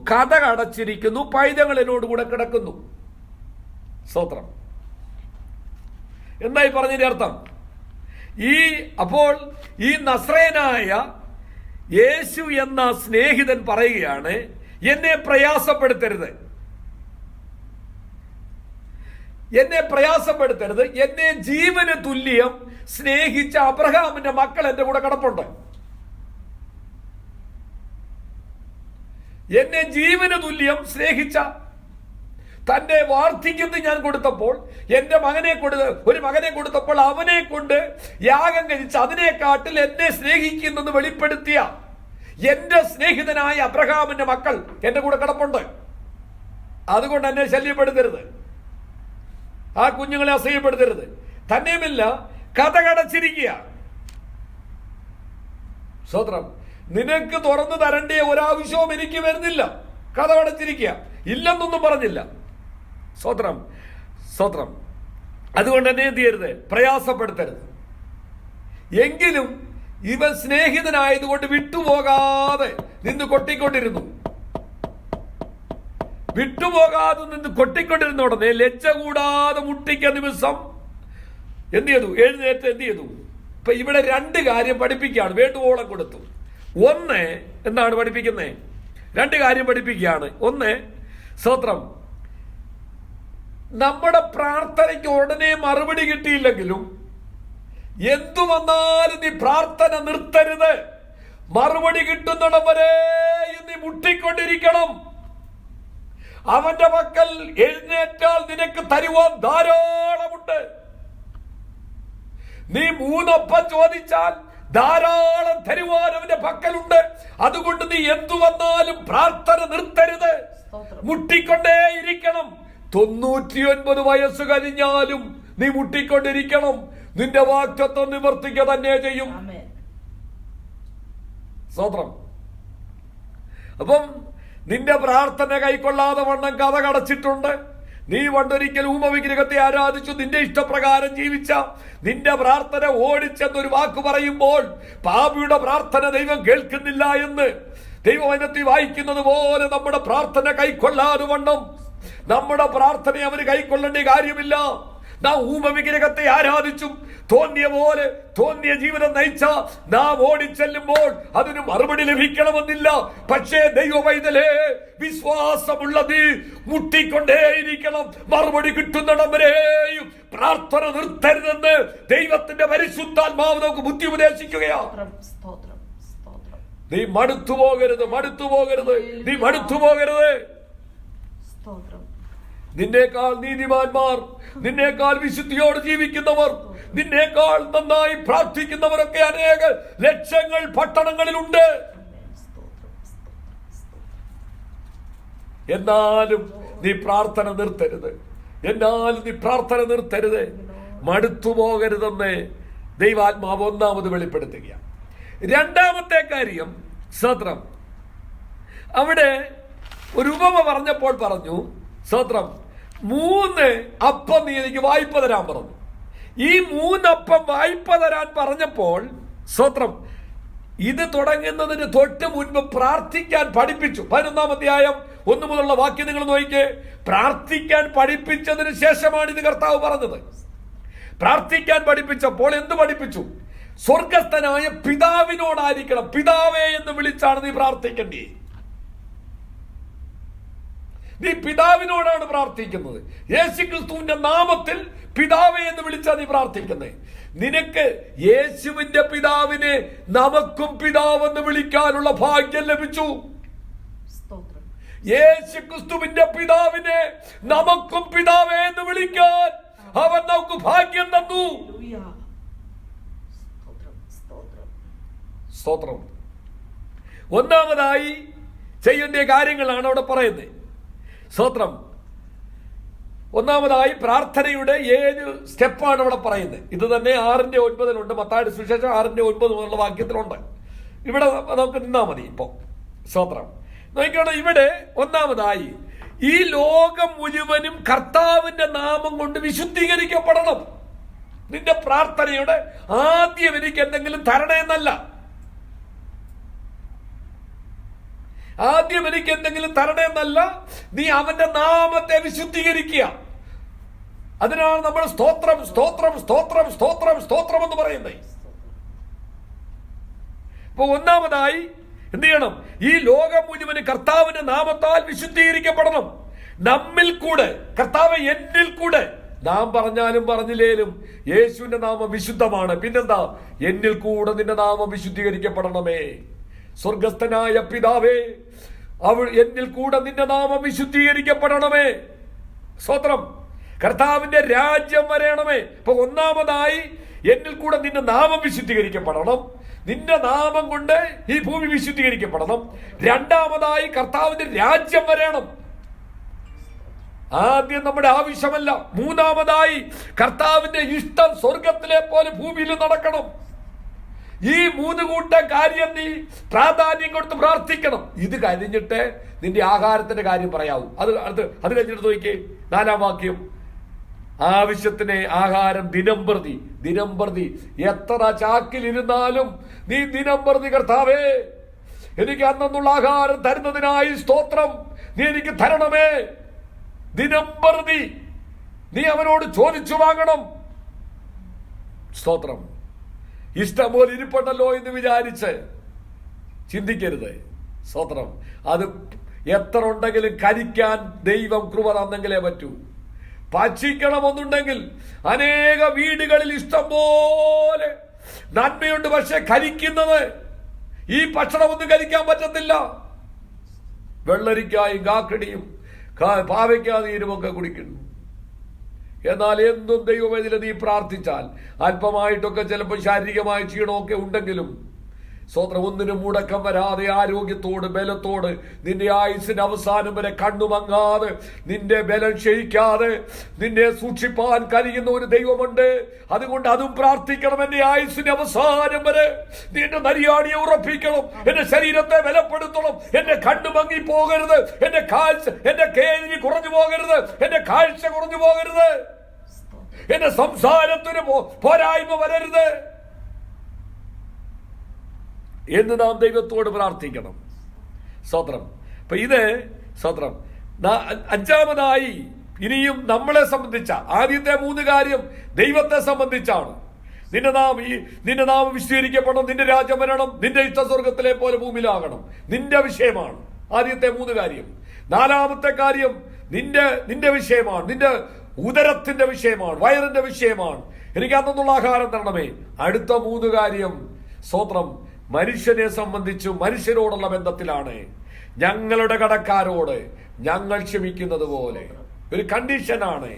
കഥ അടച്ചിരിക്കുന്നു, പൈതങ്ങൾ എന്നോടുകൂടെ കിടക്കുന്നു. സ്തോത്രം. എന്തായി പറഞ്ഞതിന്റെ അർത്ഥം? അപ്പോൾ ഈ നസ്രയനായ യേശു എന്ന സ്നേഹിതൻ പറയുകയാണ്, എന്നെ പ്രയാസപ്പെടുത്തരുത്, എന്നെ ജീവന് തുല്യം സ്നേഹിച്ച അബ്രഹാമിന്റെ മക്കൾ എന്റെ കൂടെ കിടപ്പുണ്ട്. എന്നെ ജീവന് തുല്യം സ്നേഹിച്ച, തന്റെ വാർദ്ധക്യത്തിൽ ഞാൻ കൊടുത്തപ്പോൾ, എന്റെ ഒരു മകനെ കൊടുത്തപ്പോൾ അവനെ കൊണ്ട് യാഗം കഴിച്ച് അതിനെക്കാട്ടിൽ എന്നെ സ്നേഹിക്കുന്നെന്ന് വെളിപ്പെടുത്തിയ എന്റെ സ്നേഹിതനായ അബ്രഹാമിന്റെ മക്കൾ എന്റെ കൂടെ കിടപ്പുണ്ട്. അതുകൊണ്ട് എന്നെ ശല്യപ്പെടുത്തരുത്, ആ കുഞ്ഞുങ്ങളെ അസഹ്യപ്പെടുത്തരുത്. തന്നെയുമില്ല, കഥ കടച്ചിരിക്കുക. സ്തോത്രം. നിനക്ക് തുറന്നു തരേണ്ട ഒരാവശ്യവും എനിക്ക് വരുന്നില്ല, കഥ അടച്ചിരിക്കുക, ഇല്ലെന്നൊന്നും പറഞ്ഞില്ല. സ്തോത്രം. അതുകൊണ്ട് എന്നെ എന്ത് ചെയ്യരുത്, പ്രയാസപ്പെടുത്തരുത്. എങ്കിലും ഇവൻ സ്നേഹിതനായതുകൊണ്ട് വിട്ടുപോകാതെ നിന്ന് കൊട്ടിക്കൊണ്ടിരുന്നു. കൊട്ടിക്കൊണ്ടിരുന്ന ഉടനെ ലജ്ജ കൂടാതെ മുട്ടിക്ക നിമിഷം എന്ത് ചെയ്തു, എഴുന്നേറ്റ് എന്ത് ചെയ്തു. ഇപ്പൊ ഇവിടെ 2 കാര്യം പഠിപ്പിക്കുകയാണ്, വേണ്ടുവോളം കൊടുത്തു. ഒന്ന് എന്താണ് പഠിപ്പിക്കുന്നത്? 2 കാര്യം പഠിപ്പിക്കുകയാണ്. ഒന്ന്, സ്തോത്രം, നമ്മുടെ പ്രാർത്ഥനയ്ക്ക് ഉടനെ മറുപടി കിട്ടിയില്ലെങ്കിലും എന്തു വന്നാലും നീ പ്രാർത്ഥന നിർത്തരുത്. മറുപടി കിട്ടുന്നിടം വരെ നീ മുട്ടിക്കൊണ്ടിരിക്കണം. അവന്റെ പക്കൽ എഴുന്നേറ്റാൽ നിനക്ക് തരുവാൻ ധാരാളമുണ്ട്. നീ 3 അപ്പം ചോദിച്ചാൽ ധാരാളം തരുവാൻ അവന്റെ പക്കലുണ്ട്. അതുകൊണ്ട് നീ എന്തു വന്നാലും പ്രാർത്ഥന നിർത്തരുത്, മുട്ടിക്കൊണ്ടേയിരിക്കണം. 99 വയസ്സ് കഴിഞ്ഞാലും നീ മുട്ടിക്കൊണ്ടിരിക്കണം. നിന്റെ വാക്തത്വം നിവർത്തിക്കുക തന്നെ ചെയ്യും. സ്തോത്രം. അപ്പം നിന്റെ പ്രാർത്ഥന കൈക്കൊള്ളാതെ വണ്ണം കഥ കടച്ചിട്ടുണ്ട്. നീ പണ്ടൊരിക്കൽ ഊമവിഗ്രഹത്തെ ആരാധിച്ചു, നിന്റെ ഇഷ്ടപ്രകാരം ജീവിച്ച നിന്റെ പ്രാർത്ഥന ഓടിച്ചെന്നൊരു വാക്ക് പറയുമ്പോൾ പാപിയുടെ പ്രാർത്ഥന ദൈവം കേൾക്കുന്നില്ല എന്ന് ദൈവവചനത്തിൽ വായിക്കുന്നത് പോലെ നമ്മുടെ പ്രാർത്ഥന കൈക്കൊള്ളാതെ വണ്ണം നമ്മുടെ പ്രാർത്ഥന അവന് കൈക്കൊള്ളേണ്ട കാര്യമില്ല. നാം ഊമവിഗ്രഹത്തെ ആരാധിച്ചും തോന്നിയ ജീവിതം നയിച്ച നാം ഓടിച്ചെല്ലുമ്പോൾ അതിന് മറുപടി ലഭിക്കണമെന്നില്ല. പക്ഷേ ദൈവവൈതലേ, വിശ്വാസമുള്ളത് മുട്ടിക്കൊണ്ടേയിരിക്കണം. മറുപടി കിട്ടുന്നിടം വരെയും പ്രാർത്ഥന നിർത്തരുതെന്ന് ദൈവത്തിന്റെ പരിശുദ്ധാത്മാവ് നമുക്ക് ബുദ്ധി ഉപദേശിക്കുകയാ. നീ മടുത്തു പോകരുത്. നീ മടുത്തു പോകരുത്. നിന്നേക്കാൾ നീതിമാന്മാർ, നിന്നേക്കാൾ വിശുദ്ധിയോട് ജീവിക്കുന്നവർ, നിന്നേക്കാൾ നന്നായി പ്രാർത്ഥിക്കുന്നവരൊക്കെ അനേക ലക്ഷങ്ങൾ പട്ടണങ്ങളിലുണ്ട്. എന്നാലും നീ പ്രാർത്ഥന നിർത്തരുത്. മടുത്തു പോകരുതെന്ന് ദൈവാത്മാവ് ഒന്നാമത് വെളിപ്പെടുത്തുകയാണ്. 2ാമത്തെ കാര്യം, സ്തോത്രം, അവിടെ ഒരു ഉപമ പറഞ്ഞപ്പോൾ പറഞ്ഞു, സ്തോത്രം, 3 അപ്പം നീ എനിക്ക് വായ്പ തരാൻ പറഞ്ഞു. ഈ 3 അപ്പം വായ്പ തരാൻ പറഞ്ഞപ്പോൾ സ്തോത്രം, ഇത് തുടങ്ങുന്നതിന് തൊട്ട് മുൻപ് പ്രാർത്ഥിക്കാൻ പഠിപ്പിച്ചു. 11-ാം അധ്യായം 1 മുതലുള്ള വാക്യം നിങ്ങൾ നോക്കിക്കേ. പ്രാർത്ഥിക്കാൻ പഠിപ്പിച്ചതിന് ശേഷമാണ് ഇത് കർത്താവ് പറഞ്ഞത്. പ്രാർത്ഥിക്കാൻ പഠിപ്പിച്ചപ്പോൾ എന്ത് പഠിപ്പിച്ചു? സ്വർഗസ്ഥനായ പിതാവിനോടായിരിക്കണം, പിതാവേ എന്ന് വിളിച്ചാണ് നീ പ്രാർത്ഥിക്കേണ്ടത്. നീ പിതാവിനോടാണ് പ്രാർത്ഥിക്കുന്നത്. യേശുക്രിസ്തുവിന്റെ നാമത്തിൽ പിതാവേ എന്ന് വിളിച്ചാ നീ പ്രാർത്ഥിക്കുന്നത്. നിനക്ക് യേശുവിന്റെ പിതാവിനെ നമുക്കും പിതാവെന്ന് വിളിക്കാനുള്ള ഭാഗ്യം ലഭിച്ചു. യേശുക്രിസ്തുവിന്റെ പിതാവിനെ നമുക്കും പിതാവേ എന്ന് വിളിക്കാൻ അവൻ നമുക്ക് ഭാഗ്യം തന്നു. സ്തോത്രം. ഒന്നാമതായി ചെയ്യേണ്ട കാര്യങ്ങളാണ് അവിടെ പറയുന്നത്. സ്തോത്രം. ഒന്നാമതായി പ്രാർത്ഥനയുടെ 7 സ്റ്റെപ്പാണ് അവിടെ പറയുന്നത്. ഇത് തന്നെ 6:9 മത്തായിയുടെ സുവിശേഷം 6:9 മുതലുള്ള വാക്യത്തിലുണ്ട്. ഇവിടെ നമുക്ക് നിന്നാ മതി ഇപ്പൊ. സ്തോത്രം. നോക്കിക്കോണം, ഇവിടെ ഒന്നാമതായി ഈ ലോകം മുഴുവനും കർത്താവിന്റെ നാമം കൊണ്ട് വിശുദ്ധീകരിക്കപ്പെടണം. നിന്റെ പ്രാർത്ഥനയുടെ ആദ്യം എനിക്ക് എന്തെങ്കിലും തരണേന്നല്ല, ആദ്യം എനിക്ക് എന്തെങ്കിലും തരണേന്നല്ല, നീ അവന്റെ നാമത്തെ വിശുദ്ധീകരിക്കുക. അതിനാണ് നമ്മൾ സ്തോത്രം സ്തോത്രം സ്തോത്രം സ്തോത്രം സ്തോത്രം എന്ന് പറയുന്നത്. അപ്പൊ ഒന്നാമതായി എന്ത് ചെയ്യണം? ഈ ലോകം മുഴുവന് കർത്താവിന്റെ നാമത്താൽ വിശുദ്ധീകരിക്കപ്പെടണം. നമ്മിൽ കൂടെ, കർത്താവ് എന്നിൽ കൂടെ, നാം പറഞ്ഞാലും പറഞ്ഞില്ലേലും യേശുവിന്റെ നാമം വിശുദ്ധമാണ്. പിന്നെന്താ? എന്നിൽ കൂടെ നിന്റെ നാമം വിശുദ്ധീകരിക്കപ്പെടണമേ. സ്വർഗസ്ഥനായ പിതാവേ, എന്നിൽ കൂടെ നിന്റെ നാമം വിശുദ്ധീകരിക്കപ്പെടണമേ. സ്തോത്രം. കർത്താവിന്റെ രാജ്യം വരയണമേ. അപ്പൊ ഒന്നാമതായി എന്നിൽ കൂടെ നിന്റെ നാമം വിശുദ്ധീകരിക്കപ്പെടണം. നിന്റെ നാമം കൊണ്ട് ഈ ഭൂമി വിശുദ്ധീകരിക്കപ്പെടണം. രണ്ടാമതായി കർത്താവിന്റെ രാജ്യം വരണം. ആദ്യം നമ്മുടെ ആവശ്യമല്ല. മൂന്നാമതായി കർത്താവിന്റെ ഇഷ്ടം സ്വർഗത്തിലെ പോലെ ഭൂമിയിൽ നടക്കണം. ഈ 3 കൂട്ടം കാര്യം നീ പ്രാധാന്യം കൊടുത്ത് പ്രാർത്ഥിക്കണം. ഇത് കഴിഞ്ഞിട്ട് നിന്റെ ആഹാരത്തിന്റെ കാര്യം പറയാവൂ. അത് കഴിഞ്ഞിട്ട് നോക്കിക്കേ 4-ാം വാക്യം. ആവശ്യത്തിന് ആഹാരം ദിനം പ്രതി എത്ര ചാക്കിലിരുന്നാലും നീ ദിനം പ്രതി കർത്താവേ എനിക്ക് അന്നുള്ള ആഹാരം തരുന്നതിനായി സ്തോത്രം, നീ എനിക്ക് തരണമേ. ദിനം പ്രതി നീ അവനോട് ചോദിച്ചു വാങ്ങണം. സ്തോത്രം. ഇഷ്ടം പോലെ ഇരിപ്പുണ്ടല്ലോ എന്ന് വിചാരിച്ച് ചിന്തിക്കരുത്. സ്തോത്രം. അത് എത്ര ഉണ്ടെങ്കിലും കരിക്കാൻ ദൈവം കൃപ തന്നെങ്കിലേ പറ്റൂ. ഭക്ഷിക്കണമെന്നുണ്ടെങ്കിൽ അനേക വീടുകളിൽ ഇഷ്ടം പോലെ നന്മയുണ്ട്, പക്ഷെ കരിക്കുന്നത് ഈ ഭക്ഷണമൊന്നും കരിക്കാൻ പറ്റത്തില്ല. വെള്ളരിക്കായും കാക്കടിയും പാവയ്ക്കാ നീരുമൊക്കെ കുടിക്കുന്നു. എന്നാൽ എന്നും ദൈവവേദിയിൽ നീ പ്രാർത്ഥിച്ചാൽ അല്പമായിട്ടൊക്കെ ചിലപ്പോൾ ശാരീരികമായ ക്ഷീണമൊക്കെ ഉണ്ടെങ്കിലും സ്തോത്രം, ഒന്നിനും മുടക്കം വരാതെ ആരോഗ്യത്തോട് ബലത്തോട് നിന്റെ ആയുസിന്റെ അവസാനം വരെ കണ്ണുമങ്ങാതെ നിന്റെ ബലം ക്ഷയിക്കാതെ നിന്നെ സൂക്ഷിപ്പാൻ കഴിയുന്ന ഒരു ദൈവമുണ്ട്. അതുകൊണ്ട് അതും പ്രാർത്ഥിക്കണം. എന്റെ ആയുസിന്റെ അവസാനം വരെ നീ എന്റെ നരിയാണിയെ ഉറപ്പിക്കണം, എന്റെ ശരീരത്തെ ബലപ്പെടുത്തണം, എന്റെ കണ്ണു മങ്ങി പോകരുത്, എന്റെ കേൾവി കുറഞ്ഞു പോകരുത്, എന്റെ കാഴ്ച കുറഞ്ഞു പോകരുത്, എന്റെ സംസാരത്തിന് പോരായ്മ വരരുത് എന്ന് നാം ദൈവത്തോട് പ്രാർത്ഥിക്കണം. സ്തോത്രം. അപ്പൊ ഇത് സ്തോത്രം. 5-ാമതായി ഇനിയും നമ്മളെ സംബന്ധിച്ച ആദ്യത്തെ 3 കാര്യം ദൈവത്തെ സംബന്ധിച്ചാണ്. നിന്റെ നാമം വിശദീകരിക്കപ്പെടണം, നിന്റെ രാജ്യം വരണം, നിന്റെ ഇഷ്ട സ്വർഗത്തിലെ പോലെ ഭൂമിയിലാകണം. നിന്റെ വിഷയമാണ് ആദ്യത്തെ 3 കാര്യം. 4-ാമത്തെ കാര്യം നിന്റെ വിഷയമാണ്, നിന്റെ ഉദരത്തിന്റെ വിഷയമാണ്, വയറിന്റെ വിഷയമാണ്. എനിക്ക് അന്നുള്ള ആഹാരം തരണമേ. അടുത്ത 3 കാര്യം സ്തോത്രം മനുഷ്യനെ സംബന്ധിച്ച് മനുഷ്യരോടുള്ള ബന്ധത്തിലാണ്. ഞങ്ങളുടെ കടക്കാരോട് ഞങ്ങൾ ക്ഷമിക്കുന്നത് പോലെ ഒരു കണ്ടീഷനാണ്.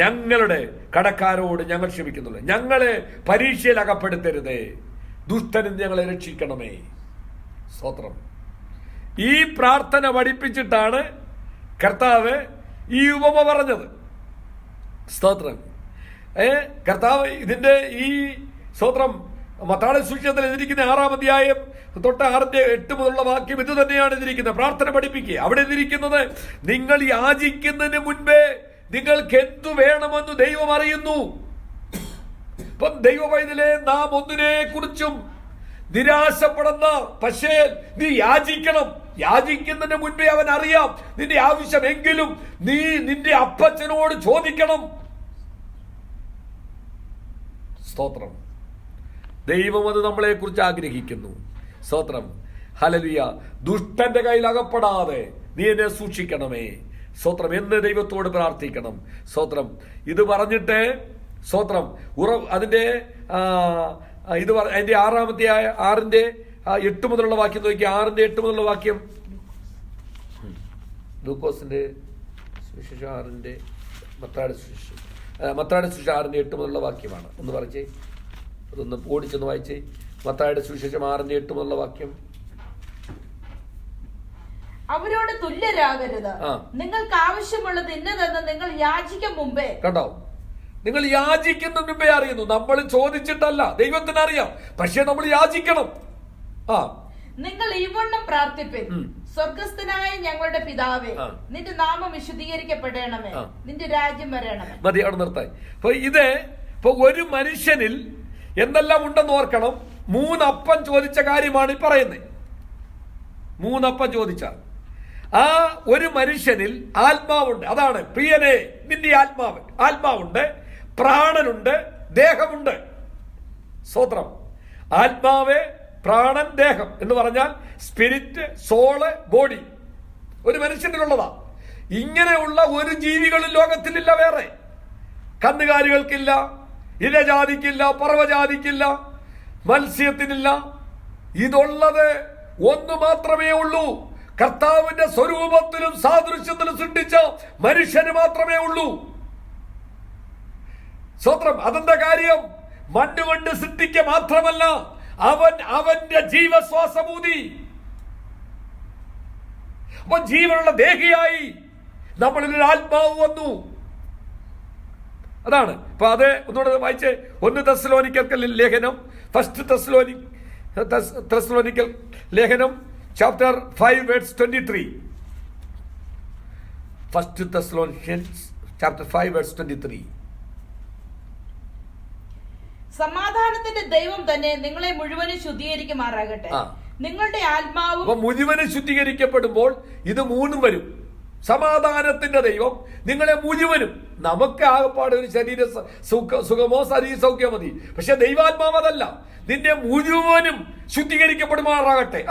ഞങ്ങളുടെ കടക്കാരോട് ഞങ്ങൾ ക്ഷമിക്കുന്നുള്ളൂ. ഞങ്ങളെ പരീക്ഷയിൽ അകപ്പെടുത്തരുതേ, ദുഷ്ടനിൽ ഞങ്ങളെ രക്ഷിക്കണമേ. സ്തോത്രം. ഈ പ്രാർത്ഥന പഠിപ്പിച്ചിട്ടാണ് കർത്താവ് ഈ ഉപമ പറഞ്ഞത്. സ്തോത്രം. കർത്താവ് ഇതിന്റെ ഈ സ്തോത്രം മത്തായിയുടെ സുവിശേഷത്തിൽ എഴുതിയിരിക്കുന്ന 6-ാം അധ്യായം തൊട്ട് 6:8 മുതലുള്ള വാക്യം ഇത് തന്നെയാണ് എഴുതിയിരിക്കുന്നത്. പ്രാർത്ഥന പഠിപ്പിക്കുക. അവിടെ എഴുതിയിരിക്കുന്നത്, നിങ്ങൾ യാചിക്കുന്നതിന് മുൻപേ നിങ്ങൾക്ക് എന്തു വേണമെന്ന് ദൈവം അറിയുന്നു. ഇപ്പം ദൈവവൈദ്യലെ നാം ഒന്നിനെ കുറിച്ചും നിരാശപ്പെടുന്ന, പക്ഷേ നീ യാചിക്കണം. യാചിക്കുന്നതിന് മുൻപേ അവൻ അറിയാം നിന്റെ ആവശ്യമെങ്കിലും നീ നിന്റെ അപ്പച്ചനോട് ചോദിക്കണം. സ്തോത്രം. ദൈവം അത് നമ്മളെ കുറിച്ച് ആഗ്രഹിക്കുന്നു. സ്തോത്രം. ഹല്ലേലൂയ. ദുഷ്ടന്റെ കയ്യിൽ അകപ്പെടാതെ നീ എന്നെ സൂക്ഷിക്കണമേ. സ്തോത്രം എന്ന് ദൈവത്തോട് പ്രാർത്ഥിക്കണം. സ്തോത്രം. ഇത് പറഞ്ഞിട്ട് സ്തോത്രം അതിന്റെ അതിന്റെ 6:8 മുതലുള്ള വാക്യം നോക്കി. 6:8 മുതലുള്ള വാക്യം ലൂക്കോസിന്റെ സുവിശേഷം 6 മത്തായിയുടെ സുവിശേഷം 6:8 മുതലുള്ള വാക്യമാണ്. ഒന്ന് പറഞ്ഞേ, അതൊന്ന് ഓടിച്ചൊന്ന് വായിച്ചേ. മത്തായിയുടെ സുവിശേഷം 6:8 മുതലുള്ള വാക്യം. അവരോട് തുല്യരാകരുത്, നിങ്ങൾക്ക് ആവശ്യമുള്ളത് ഇന്നതെന്ന് നിങ്ങൾ യാചിക്കും മുമ്പേ. കണ്ടോ, നിങ്ങൾ യാചിക്കുന്ന മുമ്പേ അറിയുന്നു. നമ്മൾ ചോദിച്ചിട്ടല്ല, ദൈവത്തിന് അറിയാം, പക്ഷെ നമ്മൾ യാചിക്കണം. നിങ്ങൾ ഇവണ്ണം പ്രാർത്ഥിപ്പിൻ: സ്വർഗസ്ഥനായ ഞങ്ങളുടെ പിതാവേ, നിന്റെ നാമം വിശുദ്ധീകരിക്കപ്പെടണമേ, നിന്റെ രാജ്യം വരണമേ. മതി, അവിടെ നിർത്താൻ. അപ്പൊ ഇപ്പൊ ഒരു മനുഷ്യനിൽ എന്തെല്ലാം ഉണ്ടെന്ന് ഓർക്കണം. 3 അപ്പം ചോദിച്ച കാര്യമാണ് ഈ പറയുന്നത്. 3 അപ്പം ചോദിച്ച ആ ഒരു മനുഷ്യനിൽ ആത്മാവുണ്ട്. അതാണ് പ്രിയനെ, നിന്റെ ആത്മാവുണ്ട്, പ്രാണനുണ്ട്, ദേഹമുണ്ട്. സ്തോത്രം. ആത്മാവ്, പ്രാണൻ, ദേഹം എന്ന് പറഞ്ഞാൽ സ്പിരിറ്റ്, സോള്, ബോഡി ഒരു മനുഷ്യനിലുള്ളതാ. ഇങ്ങനെയുള്ള ഒരു ജീവികളും ലോകത്തിലില്ല വേറെ. കന്നുകാലികൾക്കില്ല, ഇലജാതിക്കില്ല, പറവജാതിക്കില്ല, മത്സ്യത്തിനില്ല. ഇതുള്ളത് ഒന്ന് മാത്രമേ ഉള്ളൂ. കർത്താവിന്റെ സ്വരൂപത്തിലും സാദൃശ്യത്തിലും സൃഷ്ടിച്ച മനുഷ്യന് മാത്രമേ ഉള്ളൂ. സ്വത്രം. അതെന്താ കാര്യം? മണ്ണുകൊണ്ട് സൃഷ്ടിക്ക മാത്രമല്ല, അവന്റെ ജീവശ്വാസമൂതി. അപ്പൊ ജീവനുള്ള ദേഹിയായി നമ്മളിൽ ഒരു ആത്മാവ് വന്നു. അതാണ്. അപ്പൊ അത് ഒന്നുകൂടെ വായിച്ചേ. 1 തെസ്സലോനിക്കൽ ലേഖനം, 1 തെസ്സലോനിക്കൽ ലേഖനം chapter 5 verse 23. 1 Thessalonians chapter 5 verse 23. സമാധാനത്തിന്റെ ദൈവം തന്നെ നിങ്ങളെ മുഴുവനും ശുദ്ധീകരിക്കുമാറാകട്ടെ. നിങ്ങളുടെ ആത്മാവും മുഴുവനും ശുദ്ധീകരിക്കപ്പെടുമ്പോൾ ഇത് 3 വരും. സമാധാനത്തിന്റെ ദൈവം നിങ്ങളെ മുഴുവനും. നമുക്ക് ആകപ്പാട് ഒരു ശരീര സുഖമോ ശരീര സൗഖ്യമോ മതി, പക്ഷെ ദൈവാത്മാവ് അതല്ല. നിന്റെ മുഴുവനും ശുദ്ധീകരിക്കപ്പെടുമാറാകട്ടെ.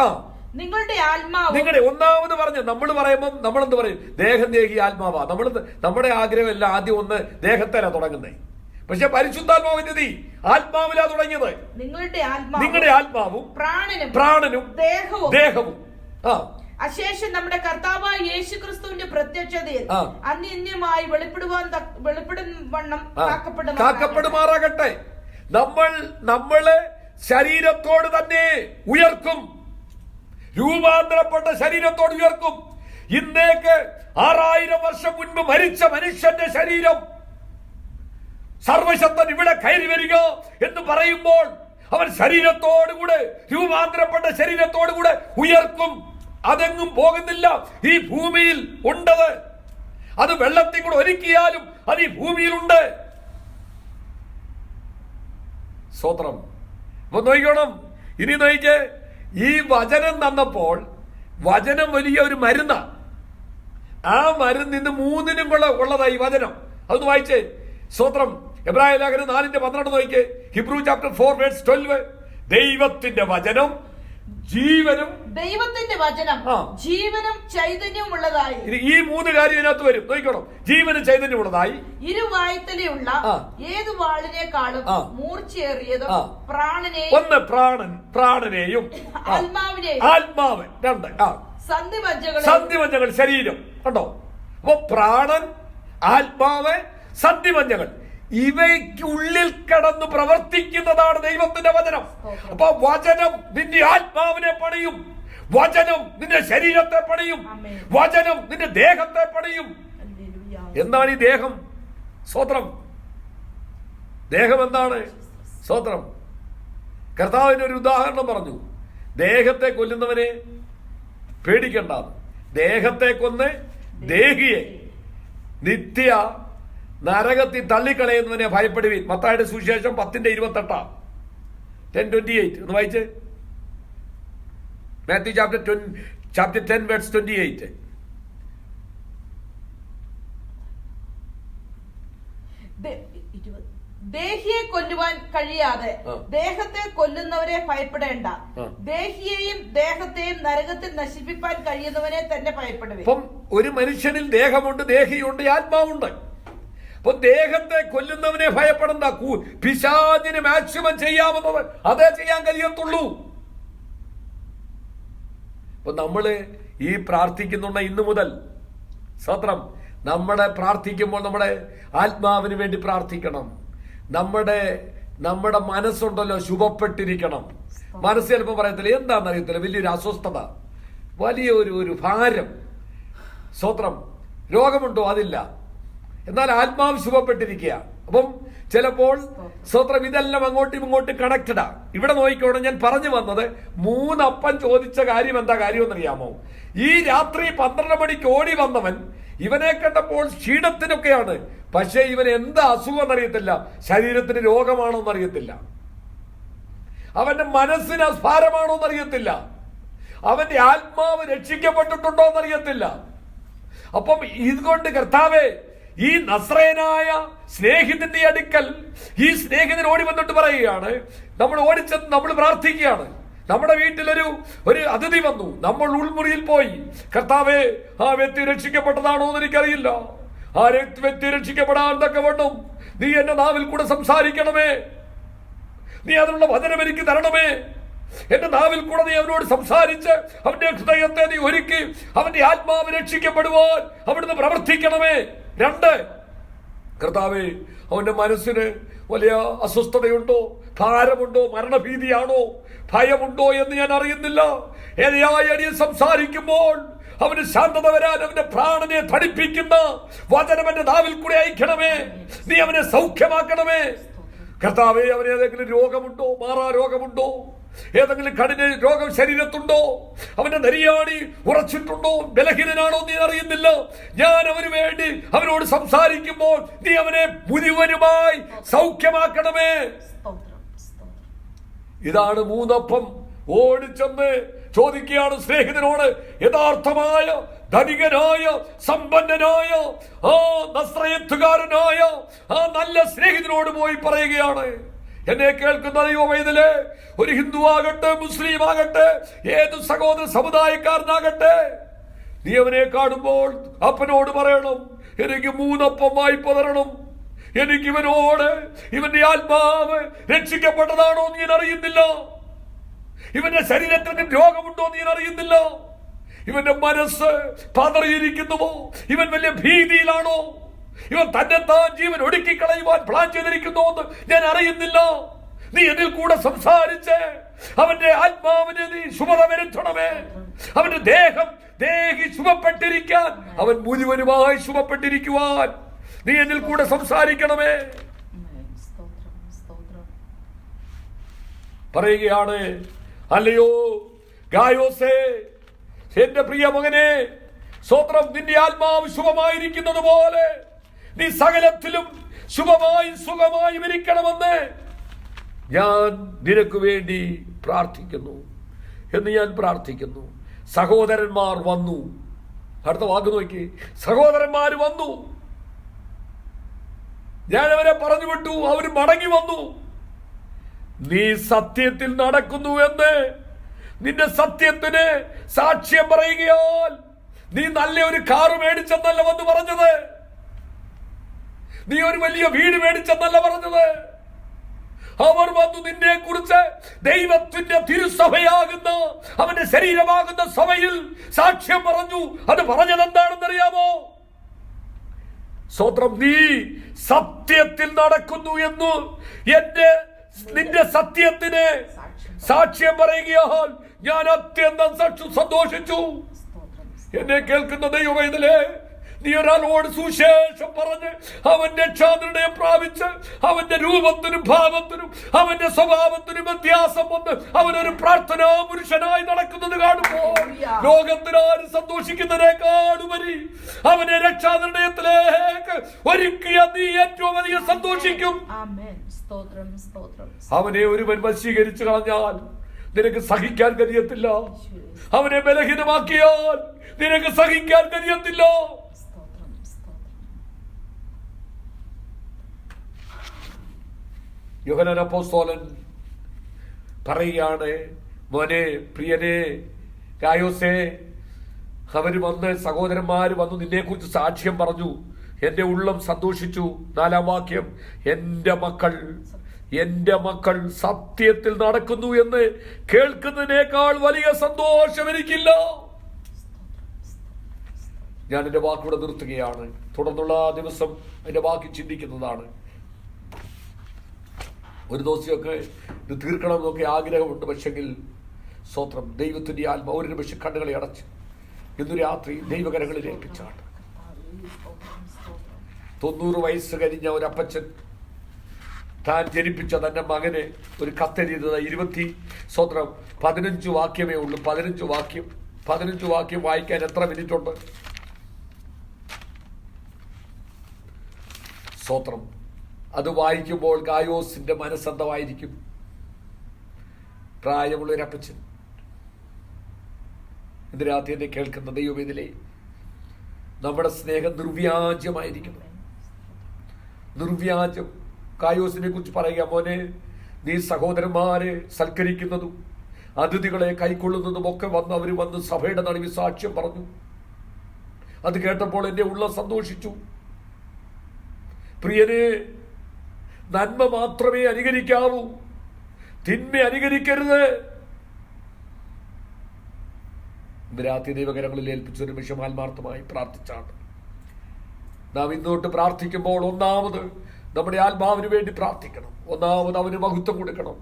നിങ്ങളുടെ ആത്മാവ്, നിങ്ങളുടെ ഒന്നാമത് പറഞ്ഞ് നമ്മൾ പറയുമ്പോൾ നമ്മളെന്ത് പറയും? ദേഹം, ദേഹി, ആത്മാവാ. നമ്മുടെ ആഗ്രഹമല്ല ആദ്യം ഒന്ന് ദേഹത്തിലാ തുടങ്ങുന്നത്, പക്ഷെ പരിശുദ്ധാത്മാവിന്റെ ആത്മാവിലാ തുടങ്ങിയത്. നിങ്ങളുടെ ആത്മാവും പ്രാണനും ദേഹവും അശേഷം നമ്മുടെ കർത്താവായ യേശുക്രിസ്തുവിന്റെ പ്രത്യക്ഷതയിൽ അന്യന്യമായി വെളിപ്പെടുവണ്ണം കാക്കപ്പെടുമാറാകട്ടെ. നമ്മളെ ശരീരത്തോട് തന്നെ ഉയർക്കും, രൂപാന്തരപ്പെട്ട ശരീരത്തോട് ഉയർക്കും. ഇന്നേക്ക് 6000 വർഷം മുൻപ് മരിച്ച മനുഷ്യന്റെ ശരീരം സർവശക്തൻ ഇവിടെ കയറി വരിക എന്ന് പറയുമ്പോൾ അവൻ ശരീരത്തോടുകൂടെ, രൂപാന്തരപ്പെട്ട ശരീരത്തോടുകൂടെ ഉയർക്കും. അതെങ്ങും പോകുന്നില്ല, ഈ ഭൂമിയിൽ ഉണ്ടത്. അത് വെള്ളത്തിൽ കൂടെ ഒരുക്കിയാലും അത് ഈ ഭൂമിയിലുണ്ട്. സ്തോത്രം. അപ്പൊ നോക്കണം, ഇനി നോക്കിക്കേ. ഈ വചനം തന്നപ്പോൾ വചനം വലിയ ഒരു മരുന്നാ. ആ മരുന്ന് ഇന്ന് 3നും ഉള്ളതായി വചനം. അതൊന്ന് വായിച്ചേ. സ്തോത്രം. എബ്രായ ലേഖനം 4:12 നോക്കിക്കേ. Hebrew chapter 4 verse 12. ദൈവത്തിന്റെ വചനം ജീവനും ചൈതന്യവും ഉള്ളതായി. ഈ 3 കാര്യം ഇതിനകത്ത് വരും. നോക്കണം, ജീവനും ചൈതന്യമുള്ളതായി, ഇരുവായ്ത്തലയുള്ള ഏത് വാളിനേക്കാളും മൂർച്ചയേറിയതും ഒന്ന് പ്രാണനെയും ആത്മാവ് 2 സന്ധിമജ്ജകൾ ശരീരം. കണ്ടോ? അപ്പൊ പ്രാണൻ, ആത്മാവ്, സന്ധിമജ്ജകൾ ഇവയ്ക്കുള്ളിൽ കടന്ന് പ്രവർത്തിക്കുന്നതാണ് ദൈവത്തിന്റെ വചനം. അപ്പൊ വചനം നിന്റെ ആത്മാവിനെ പണിയും, വചനം നിന്റെ ശരീരത്തെ പണിയും, വചനം നിന്റെ ദേഹത്തെ പണിയും. എന്താണ് ഈ ദേഹം? സ്തോത്രം. ദേഹം എന്താണ്? സ്തോത്രം. കർത്താവിന് ഒരു ഉദാഹരണം പറഞ്ഞു. ദേഹത്തെ കൊല്ലുന്നവനെ പേടിക്കണ്ട, ദേഹത്തെ കൊന്ന് ദേഹിയെ നിത്യ നരകത്തിൽ തള്ളിക്കളയുന്നവനെ ഭയപ്പെടുവീൻ. മത്തായിയുടെ സുവിശേഷം 10:28, 10:28 ഒന്ന് വായിച്ചേ. Mathew chapter 10 verse 28. ദേഹിയെ കൊല്ലുവാൻ കഴിയാതെ ദേഹത്തെ കൊല്ലുന്നവരെ ഭയപ്പെടേണ്ട, ദേഹിയെയും ദേഹത്തെയും നരകത്തിൽ നശിപ്പിക്കാൻ കഴിയുന്നവനെ തന്നെ ഭയപ്പെടുവേ. അപ്പം ഒരു മനുഷ്യനിൽ ദേഹമുണ്ട്, ദേഹിയുണ്ട്, ആത്മാവുണ്ട്. അപ്പൊ ദേഹത്തെ കൊല്ലുന്നവനെ ഭയപ്പെടണ്ട. പിശാചിന് മാക്സിമം ചെയ്യാവുന്നത് അതേ ചെയ്യാൻ കഴിയത്തുള്ളൂ. അപ്പൊ നമ്മള് ഈ പ്രാർത്ഥിക്കുന്നുണ്ട് ഇന്നു മുതൽ സ്തോത്രം. നമ്മുടെ പ്രാർത്ഥിക്കുമ്പോൾ നമ്മുടെ ആത്മാവിന് വേണ്ടി പ്രാർത്ഥിക്കണം. നമ്മുടെ മനസ്സുണ്ടല്ലോ ശുഭപ്പെട്ടിരിക്കണം. മനസ്സ് ചിലപ്പോൾ പറയത്തില്ല, എന്താണെന്നറിയത്തില്ല, വലിയൊരു അസ്വസ്ഥത, വലിയ ഒരു ഭാരം. സ്തോത്രം. രോഗമുണ്ടോ? അതില്ല. എന്നാൽ ആത്മാവ് ശുഭപ്പെട്ടിരിക്കുക. അപ്പം ചിലപ്പോൾ സ്തോത്രം ഇതെല്ലാം അങ്ങോട്ടും ഇങ്ങോട്ടും കണക്റ്റഡാ. ഇവിടെ നോക്കിക്കോണം, ഞാൻ പറഞ്ഞു വന്നത് 3 അപ്പം ചോദിച്ച കാര്യം എന്താ കാര്യം എന്നറിയാമോ? ഈ രാത്രി 12 മണിക്ക് ഓടി വന്നവൻ ഇവനെ കണ്ടപ്പോൾ ക്ഷീണത്തിനൊക്കെയാണ്. പക്ഷെ ഇവൻ എന്താ അസുഖം എന്നറിയത്തില്ല, ശരീരത്തിന് രോഗമാണോ എന്നറിയത്തില്ല, അവന്റെ മനസ്സിന് ഭാരമാണോ എന്നറിയത്തില്ല, അവന്റെ ആത്മാവ് രക്ഷിക്കപ്പെട്ടിട്ടുണ്ടോ എന്നറിയത്തില്ല. അപ്പം ഇതുകൊണ്ട് കർത്താവേ, ഈ നസ്രയനായ സ്നേഹിതന്റെ അടുക്കൽ ഈ സ്നേഹിതൻ ഓടി വന്നിട്ട് പറയുകയാണ്, നമ്മൾ ഓടിച്ചെന്ന് നമ്മൾ പ്രാർത്ഥിക്കുകയാണ്. നമ്മുടെ വീട്ടിലൊരു അതിഥി വന്നു, നമ്മൾ ഉൾമുറിയിൽ പോയി, കർത്താവേ ആ വ്യക്തി രക്ഷിക്കപ്പെട്ടതാണോ എന്ന് എനിക്കറിയില്ല, ആ വ്യക്തി രക്ഷിക്കപ്പെടാൻ തക്കവണ്ണം നീ എന്റെ നാവിൽ കൂടെ സംസാരിക്കണമേ, നീ അതിനുള്ള വചനം എനിക്ക് തരണമേ, എന്റെ നാവിൽ കൂടെ നീ അവനോട് സംസാരിച്ച് അവന്റെ ഹൃദയത്തെ നീ ഒരുക്കി അവന്റെ ആത്മാവ് രക്ഷിക്കപ്പെടുവാൻ അവിടുന്ന് പ്രവർത്തിക്കണമേ. 2, കർത്താവേ അവന്റെ മനസ്സിന് വലിയ അസ്വസ്ഥതയുണ്ടോ, ഭാരമുണ്ടോ, മരണഭീതിയാണോ, ഭയമുണ്ടോ എന്ന് ഞാൻ അറിയുന്നില്ല. ഏതായി സംസാരിക്കുമ്പോൾ അവന് ശാന്തത വരാൻ അവന്റെ പ്രാണനെ ധടിപ്പിക്കുന്ന വചനം എന്റെ നാവിൽ കൂടെ അയക്കണമേ, നീ അവനെ സൗഖ്യമാക്കണമേ. കർത്താവേ, അവന് ഏതെങ്കിലും രോഗമുണ്ടോ, മാറാ രോഗമുണ്ടോ, ഏതെങ്കിലും കഠിന രോഗം ശരീരത്തുണ്ടോ, അവന്റെ നെരിയാണി ഉറച്ചിട്ടുണ്ടോ, ബലഹീനനാണോ നീ അറിയുന്നില്ല. ഞാൻ അവന് വേണ്ടി അവനോട് സംസാരിക്കുമ്പോൾ നീ അവനെ മുഴുവനുമായി സൗഖ്യമാക്കണമേ. ഇതാണ് 3 അപ്പം. ഓടിച്ചെന്ന് ചോദിക്കുകയാണ് സ്നേഹിതനോട്, യഥാർത്ഥമായ ധനികനായ സമ്പന്നനായ ആ നസ്രയത്തുകാരനായ ആ നല്ല സ്നേഹിതനോട് പോയി പറയുകയാണ്, എന്നെ കേൾക്കുന്ന ദൈവമൈതലേ, ഒരു ഹിന്ദു ആകട്ടെ, മുസ്ലിം ആകട്ടെ, ഏത് സഹോദര സമുദായക്കാരനാകട്ടെ, നീ അവനെ കാണുമ്പോൾ അപ്പനോട് പറയണം, എനിക്ക് 3 അപ്പം വായ്പ തരണം, എനിക്ക് ഇവനോട് ഇവന്റെ ആത്മാവ് രക്ഷിക്കപ്പെട്ടതാണോ നീ അറിയുന്നില്ല, ഇവന്റെ ശരീരത്തിന് രോഗമുണ്ടോ നീ അറിയുന്നില്ല, ഇവന്റെ മനസ്സ് പതറിയിരിക്കുന്നുവോ, ഇവൻ വലിയ ഭീതിയിലാണോ, ഇവൻ തന്നെത്താൻ ജീവൻ ഒടുക്കിക്കളയുവാൻ പ്ലാൻ ചെയ്തിരിക്കുന്നു എന്ന് ഞാൻ അറിയുന്നില്ല. നീ എന്നിൽ കൂടെ സംസാരിച്ച് അവന്റെ ആത്മാവിനെ നീ ശുഭത വരുത്തണമേ. അവന്റെ ദേഹി ശുഭപ്പെട്ടിരിക്കാൻ, അവൻ മുഴുവനുമായി ശുഭപ്പെട്ടിരിക്കുവാൻ നീ എന്നിൽ കൂടെ സംസാരിക്കണമേ. പറയുകയാണ്, അല്ലയോ ഗായോസേ, എന്റെ പ്രിയ മകനെ, സ്തോത്രം, നിന്റെ ആത്മാവ് ശുഭമായിരിക്കുന്നത് പോലെ നീ സകലത്തിലും ശുഭമായും സുഖമായും ഇരിക്കണമെന്ന് ഞാൻ നിനക്ക് വേണ്ടി പ്രാർത്ഥിക്കുന്നു എന്ന് ഞാൻ പ്രാർത്ഥിക്കുന്നു. സഹോദരന്മാർ വന്നു. അടുത്ത വാക്ക് നോക്കി, സഹോദരന്മാർ വന്നു. ഞാൻ അവരെ പറഞ്ഞു വിട്ടു, അവർ മടങ്ങി വന്നു. നീ സത്യത്തിൽ നടക്കുന്നു എന്ന് നിന്റെ സത്യത്തിന് സാക്ഷ്യം പറയുകയാൽ നീ നല്ല ഒരു കാറ് മേടിച്ചെന്നല്ല വന്ന് പറഞ്ഞത്, നീ ഒരു വലിയ വീട് മേടിച്ചെന്നല്ല പറഞ്ഞത്. അവർ വന്നു നിന്നെ കുറിച്ച് ദൈവത്തിന്റെ തിരുസഭയാകുന്ന അവന്റെ ശരീരമാകുന്ന സഭയിൽ സാക്ഷ്യം പറഞ്ഞു. അത് പറഞ്ഞത് എന്താണെന്നറിയാമോ? സ്തോത്രം, നീ സത്യത്തിൽ നടക്കുന്നു എന്ന് നിന്റെ സത്യത്തിന് സാക്ഷ്യം പറയുകയാൽ ഞാൻ അത്യന്തം സന്തോഷിച്ചു. എന്നെ കേൾക്കുന്ന ദൈവമൈതലേ, നീ ഒരാളോട് സുവിശേഷം പറഞ്ഞ് അവൻ രക്ഷാനിർണയം പ്രാപിച്ച് അവന്റെ രൂപത്തിനും ഭാവത്തിനും അവന്റെ സ്വഭാവത്തിനും വ്യത്യാസം വന്ന് അവനൊരു പ്രാർത്ഥനാ പുരുഷനായി നടക്കുന്നത് കാണുമ്പോൾ ലോകത്തിനാരും സന്തോഷിക്കുന്നതിനേക്കാളുപരി അവനെ രക്ഷാനിർണയത്തിലേക്ക് ഒരുക്കിയ നീ ഏറ്റവും അധികം സന്തോഷിക്കും. അവനെ ഒരുവൻ വശീകരിച്ചു കളഞ്ഞാൽ നിനക്ക് സഹിക്കാൻ കഴിയത്തില്ല. അവനെ ബലഹീനമാക്കിയാൽ നിനക്ക് സഹിക്കാൻ കഴിയത്തില്ല. യോഹന്നാൻ അപ്പോസ്തലൻ പറയുകയാണ്, മോനെ, പ്രിയനെ, ഗായോസേ, അവര് വന്ന് സഹോദരന്മാര് വന്നു നിന്നെ കുറിച്ച് സാക്ഷ്യം പറഞ്ഞു, എന്റെ ഉള്ളം സന്തോഷിച്ചു. 4-ാം വാക്യം, എന്റെ മക്കൾ സത്യത്തിൽ നടക്കുന്നു എന്ന് കേൾക്കുന്നതിനേക്കാൾ വലിയ സന്തോഷം എനിക്കില്ല. ഞാൻ എന്റെ വാക്കിവിടെ നിർത്തുകയാണ്. തുടർന്നുള്ള ദിവസം എന്റെ വാക്ക് ചിന്തിക്കുന്നതാണ്. ഒരു ദിവസമൊക്കെ ഇത് തീർക്കണമെന്നൊക്കെ ആഗ്രഹമുണ്ട്. പക്ഷെങ്കിൽ സ്തോത്രം, ദൈവത്തിന്റെ ആത്മാവ് ഒരു നിമിഷം കണ്ണുകളെ അടച്ച് ഇന്ന് രാത്രി ദൈവകരങ്ങളിൽ ഏൽപ്പിച്ചാണ്. 90 വയസ്സ് കഴിഞ്ഞ ഒരു അപ്പച്ചൻ താൻ ജനിപ്പിച്ച തന്റെ മകന് ഒരു കത്തെഴുതിയത് 15 വാക്യമേ ഉള്ളൂ. 15 വാക്യം വായിക്കാൻ എത്ര മിനിറ്റ് ഉണ്ട്? സ്തോത്രം. അത് വായിക്കുമ്പോൾ ഗായോസിന്റെ മനസ്സന്തമായിരിക്കും. പ്രായമുള്ളൊരപ്പച്ചൻ ഇന്ന് രാത്രി എന്നെ കേൾക്കുന്ന ദൈവവേദിയിലെ നമ്മുടെ സ്നേഹം നിർവ്യാജമായിരിക്കണം. നിർവ്യാജം. ഗായോസിനെ കുറിച്ച് പറയുക, മോനെ, നീ സഹോദരന്മാരെ സൽക്കരിക്കുന്നതും അതിഥികളെ കൈക്കൊള്ളുന്നതും ഒക്കെ അവര് വന്ന് സഭയുടെ നടുവിൽ സാക്ഷ്യം പറഞ്ഞു. അത് കേട്ടപ്പോൾ എന്റെ ഉള്ളം സന്തോഷിച്ചു. പ്രിയനെ, നന്മ മാത്രമേ അനുകരിക്കാവൂ, തിന്മ അനുകരിക്കരുത്. രാത്രി ദൈവകരങ്ങളിൽ ഏൽപ്പിച്ചൊരു നിമിഷം ആത്മാർത്ഥമായി പ്രാർത്ഥിച്ചാണ്. നാം ഇന്നോട്ട് പ്രാർത്ഥിക്കുമ്പോൾ ഒന്നാമത് നമ്മുടെ ആത്മാവിന് വേണ്ടി പ്രാർത്ഥിക്കണം. ഒന്നാമത് അവന് മഹത്വം കൊടുക്കണം.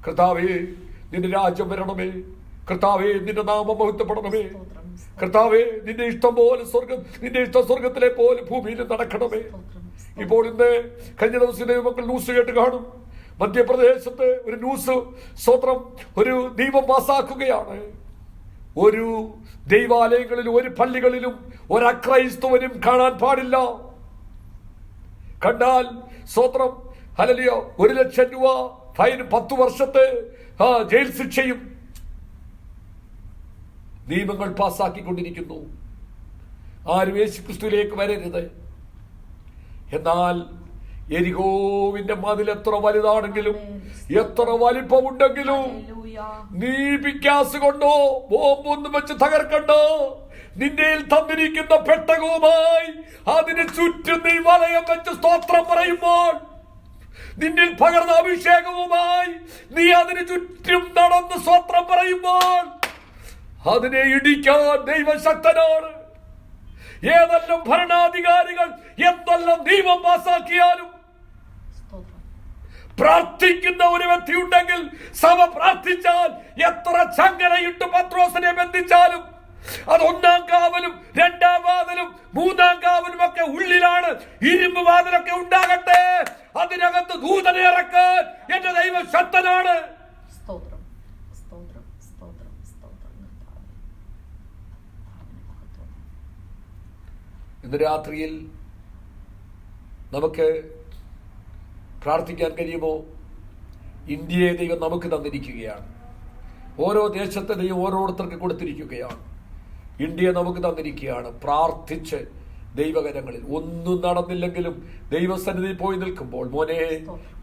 കർത്താവേ, നിന്റെ രാജ്യം വരണമേ. കർത്താവേ, നിന്റെ നാമം മഹത്വപ്പെടണമേ. കർത്താവേ, നിന്റെ ഇഷ്ടം പോലെ നിന്റെ ഇഷ്ടം സ്വർഗത്തിലെ പോലെ ഭൂമിയിൽ നടക്കണമേ. ഇപ്പോൾ ഇന്ന് കഴിഞ്ഞ ദിവസം ദൈവമക്കൾ ന്യൂസ് കേട്ട് കാണും. മധ്യപ്രദേശത്ത് ഒരു ന്യൂസ്, സ്തോത്രം, ഒരു നിയമം പാസാക്കുകയാണ്. ഒരു ദൈവാലയങ്ങളിലും ഒരു പള്ളികളിലും ഒരു അക്രൈസ്തവനും കാണാൻ പാടില്ല. കണ്ടാൽ സ്തോത്രം, ഹല്ലേലൂയ, 1,00,000 രൂപ ഫൈൻ, 10 വർഷത്തെ ജയിൽ ശിക്ഷയും നിയമങ്ങൾ പാസാക്കിക്കൊണ്ടിരിക്കുന്നു. ആരും യേശുക്രിസ്തുവിലേക്ക് വരരുത്. എന്നാൽ എരികോവിന്റെ മതിൽ എത്ര വലുതാണെങ്കിലും എത്ര വലിപ്പമുണ്ടെങ്കിലും നീ പിക്കാസ് കൊണ്ടോ ബോംബൊന്നും വെച്ച് തകർക്കണ്ടോ. നിന്റെ തന്നിരിക്കുന്ന പെട്ടകവുമായി അതിന് ചുറ്റും നീ വലയം വെച്ച് സ്തോത്രം പറയുമ്പോൾ, നിന്നിൽ പകർന്ന അഭിഷേകവുമായി നീ അതിന് ചുറ്റും നടന്ന് സ്തോത്രം പറയുമ്പോൾ അതിനെ ഇടിക്കാൻ ദൈവശക്തനാണ്. ഏതെല്ലാം ഭരണാധികാരികൾ എന്തെല്ലാം നിയമം പാസാക്കിയാലും പ്രാർത്ഥിക്കുന്ന ഒരു വ്യക്തി ഉണ്ടെങ്കിൽ, സഭ പ്രാർത്ഥിച്ചാൽ എത്ര ചങ്ങലയിട്ട് പത്രോസിനെ ബന്ധിച്ചാലും അത് 1-ാം കാവലും 2-ാം വാതിലും 3-ാം കാവലും ഒക്കെ ഉള്ളിലാണ്. ഇരുമ്പ് വാതിലൊക്കെ ഉണ്ടാകട്ടെ, അതിനകത്ത് ദൂതനെ ഇറക്കാൻ എന്റെ ദൈവം ശക്തനാണ്. ഇന്ന് രാത്രിയിൽ നമുക്ക് പ്രാർത്ഥിക്കാൻ കഴിയുമോ? ഇന്ത്യയെ ദൈവം നമുക്ക് തന്നിരിക്കുകയാണ്. ഓരോ ദേശത്തെ ദൈവം ഓരോരുത്തർക്ക് കൊടുത്തിരിക്കുകയാണ്. ഇന്ത്യയെ നമുക്ക് തന്നിരിക്കുകയാണ്. പ്രാർത്ഥിച്ച് ദൈവകരങ്ങളിൽ ഒന്നും നടന്നില്ലെങ്കിലും ദൈവസന്നിധി പോയി നിൽക്കുമ്പോൾ, മോനെ,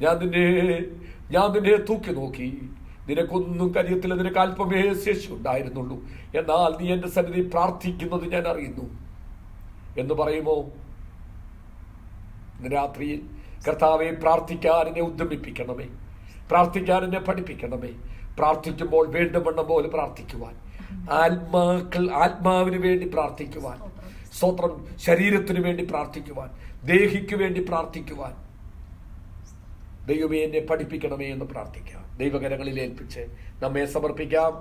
ഞാൻ നിന്നെ തൂക്കി നോക്കി, നിനക്കൊന്നും കാര്യത്തില്ല, നിനക്ക് അല്പമേ ശേഷി ഉണ്ടായിരുന്നുള്ളൂ, എന്നാൽ നീ എന്റെ സന്നിധി പ്രാർത്ഥിക്കുന്നത് ഞാൻ അറിയുന്നു എന്ന് പറയുമോ? ഇന്ന് രാത്രിയിൽ കർത്താവെ, പ്രാർത്ഥിക്കാൻ എന്നെ ഉദ്യമിപ്പിക്കണമേ, പ്രാർത്ഥിക്കാൻ എന്നെ പഠിപ്പിക്കണമേ. പ്രാർത്ഥിക്കുമ്പോൾ വേണ്ടുവണ്ണം പോലെ പ്രാർത്ഥിക്കുവാൻ, ആത്മാവിന് വേണ്ടി പ്രാർത്ഥിക്കുവാൻ, സ്തോത്രം, ശരീരത്തിന് വേണ്ടി പ്രാർത്ഥിക്കുവാൻ, ദേഹിക്ക് വേണ്ടി പ്രാർത്ഥിക്കുവാൻ ദൈവമേ എന്നെ പഠിപ്പിക്കണമേ എന്ന് പ്രാർത്ഥിക്കാം. ദൈവകരങ്ങളിൽ ഏൽപ്പിച്ച് നമ്മെ സമർപ്പിക്കാം.